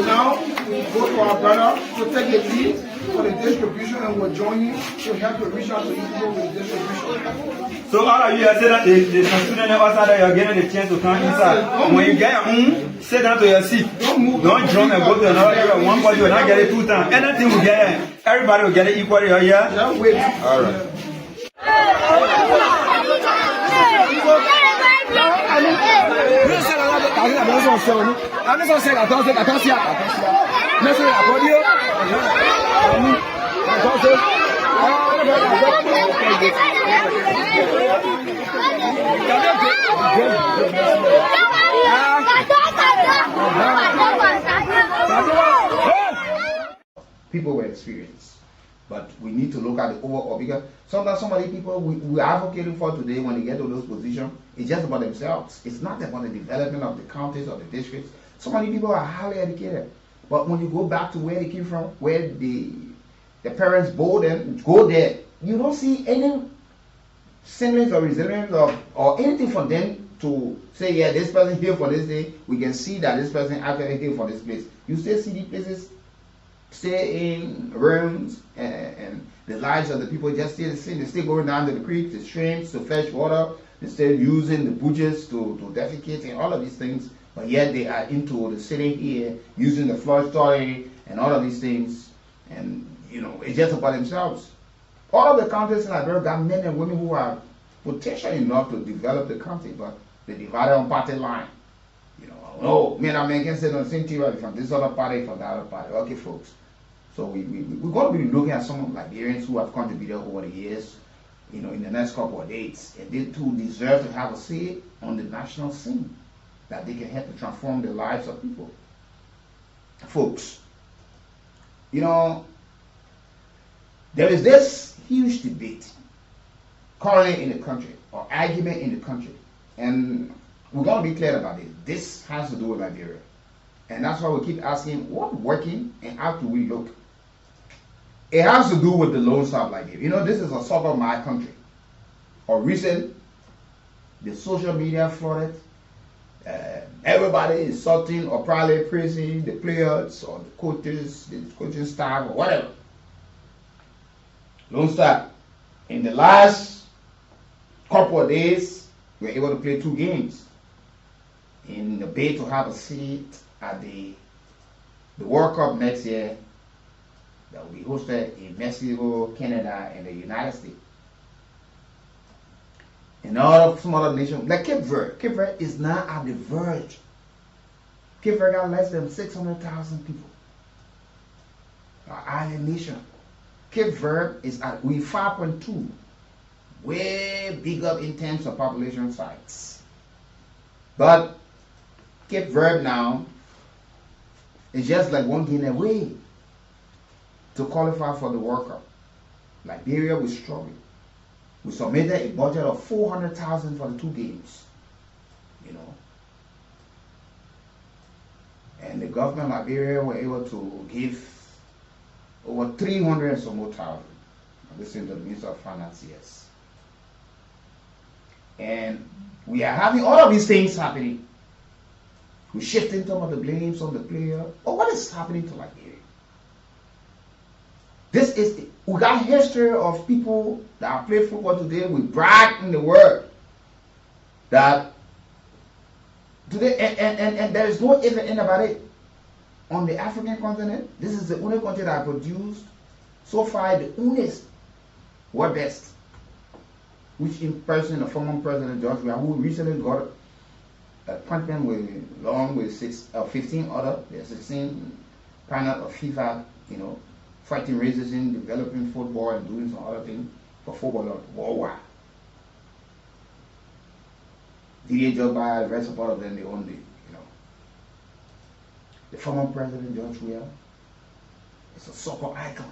Now we go to our brother to take the lead for the distribution, and we'll join you to help to reach out to you people with the distribution. So all of you are saying that the students outside you're getting the chance to come inside. When you get your own, sit down to your seat. Don't move. Don't jump and go to another area. One body will not get it 2 times. Anything will get it. Everybody will get it equally. Yeah? Just wait. All right. People were experienced. But we need to look at the overall, because sometimes some of the people we are advocating for today, when they get to those positions, it's just about themselves. It's not about the development of the counties or the districts. So many people are highly educated. But when you go back to where they came from, where the parents bore them, go there, you don't see any semblance or resilience or anything for them to say, yeah, this person here for this day, we can see that this person actually here for this place. You still see these places stay in rooms, and the lives of the people just stay the same. They still going down to the creeks, the streams to fetch water. They still using the bushes to defecate and all of these things. But yet they are into the sitting here, using the flush toilet and all of these things. And you know, it's just about themselves. All of the counties in Liberia got men and women who are potential enough to develop the country, but they divided on party line. You know, no, men and men can sit on the same table from this other party, from that other party. Okay, folks. So we're going to be looking at some Liberians who have contributed over the years, you know, in the next couple of days. And they too deserve to have a say on the national scene, that they can help to transform the lives of people. Folks, you know, there is this huge debate currently in the country, or argument in the country. And we're going to be clear about it. This has to do with Liberia. And that's why we keep asking, what's working and how do we look? It has to do with the Lone Star of Liberia. You know, this is a suburb of my country. Or recent, the social media flooded. Everybody is insulting or probably praising the players or the coaches, the coaching staff or whatever. Lone Star, in the last couple of days, we were able to play 2 games in the bid to have a seat at the World Cup next year that will be hosted in Mexico, Canada, and the United States. And all of some other nations, like Cape Verde. Cape Verde is now at the verge. Cape Verde got less than 600,000 people. Our island nation. Cape Verde is at 5.2, way big up in terms of population size. But Cape Verde now is just like 1 game away to qualify for the World Cup. Liberia was struggling. We submitted a budget of 400,000 for the 2 games, you know. And the government of Liberia were able to give over 300 and some more thousand. Listen to the Minister of Finance, yes. And we are having all of these things happening. We're shifting some of the blames on the player. But what is happening to Liberia? We got history of people that play football today with brag in the world that today, and there is no even end about it. On the African continent, this is the only country that produced so far the only world best. which in person, the former President George Weah, who recently got an appointment with 15 other, the 16 panel of FIFA, fighting racism, developing football, and doing some other things for football worldwide. DA Joe by the rest of all of them, they own the former President George Weah is a soccer icon.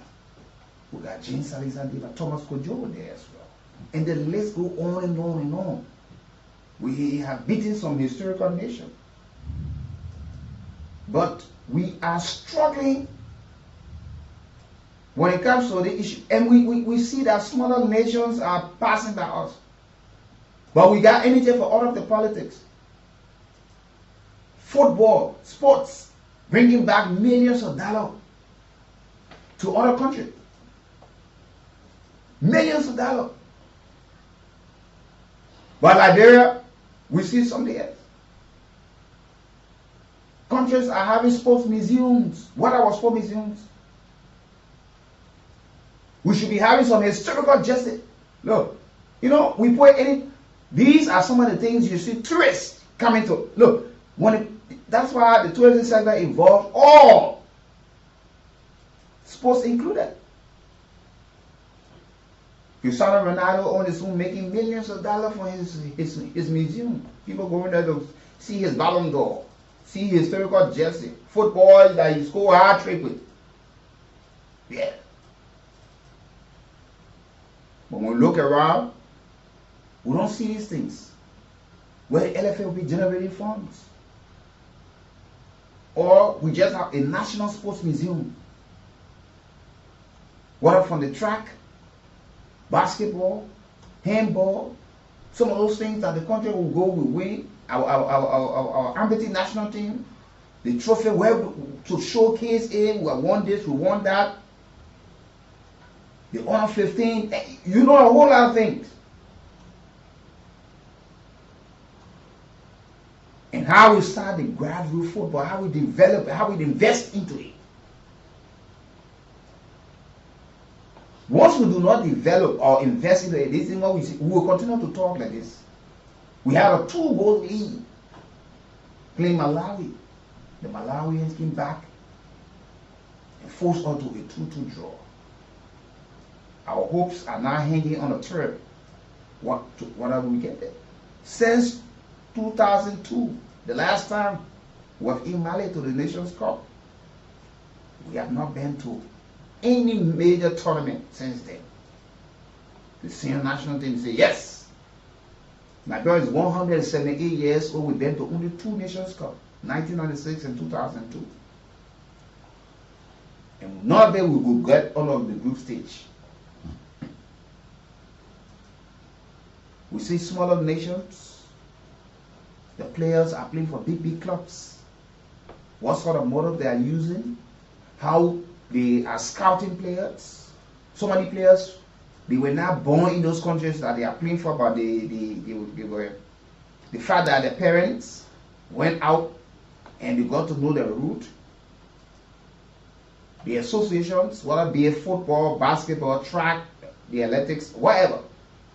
We got James Alexander, Thomas Kojo there as well. And the list go on and on and on. We have beaten some historical nations. But we are struggling when it comes to the issue. And we see that smaller nations are passing by us. But we got anything for all of the politics. Football, sports, bringing back millions of dollars to other countries. Millions of dollars. But Liberia, we see something else. Countries are having sports museums. What are our sports museums? We should be having some historical justice. Look, we put these are some of the things you see tourists coming to. Look, that's why the tourism sector involves all sports included. Cristiano Ronaldo on his own making millions of dollars for his museum. People going there to see his Ballon d'Or, see his historical jersey, football that he scored a hat trick with. Yeah. But when we look around, we don't see these things. Where the LFA will be generating funds. Or we just have a national sports museum. Whether from the track, basketball, handball, some of those things that the country will go, we win. Our amputee national team, the trophy to showcase it, we have won this, we won that. The Honor 15, a whole lot of things. And how we start the grassroots football, how we develop it, how we invest into it. Once we do not develop or invest into it, this is what we see. We will continue to talk like this. We have a 2-goal lead playing Malawi. The Malawians came back and forced us to a 2-2 draw. Our hopes are now hanging on a thread. Whatever we get there. Since 2002, the last time we have in Mali to the Nations Cup, we have not been to any major tournament since then. The senior national team say yes. Liberia is 178 years old. We've been to only 2 Nations Cup, 1996 and 2002. And not that we will get all of the group stage. We see smaller nations. The players are playing for big clubs. What sort of model they are using? How they are scouting players. So many players, they were not born in those countries that they are playing for, but the fact that their parents went out and they got to know the route. The associations, whether be it football, basketball, track, the athletics, whatever,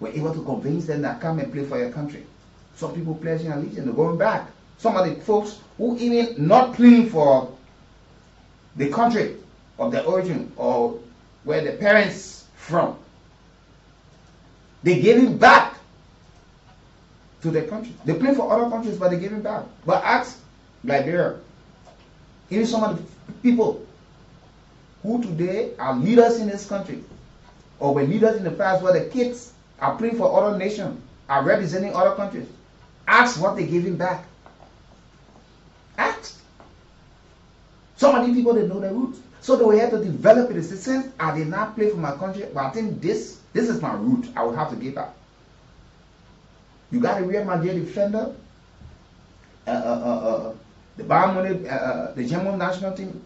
were able to convince them that come and play for your country. Some people pledging allegiance, they're going back. Some of the folks who even not playing for the country of their origin or where the parents from, they gave it back to their country. They play for other countries, but they give it back. But ask Liberia, even some of the people who today are leaders in this country or were leaders in the past, where the kids are playing for other nations, are representing other countries. Ask what they're giving back. Ask. Some of these people, they know their roots. So they will have to develop it. Since I did not play for my country, but I think this is my root, I will have to give back. You got a Real Madrid defender, the Bayern Munich, the German national team,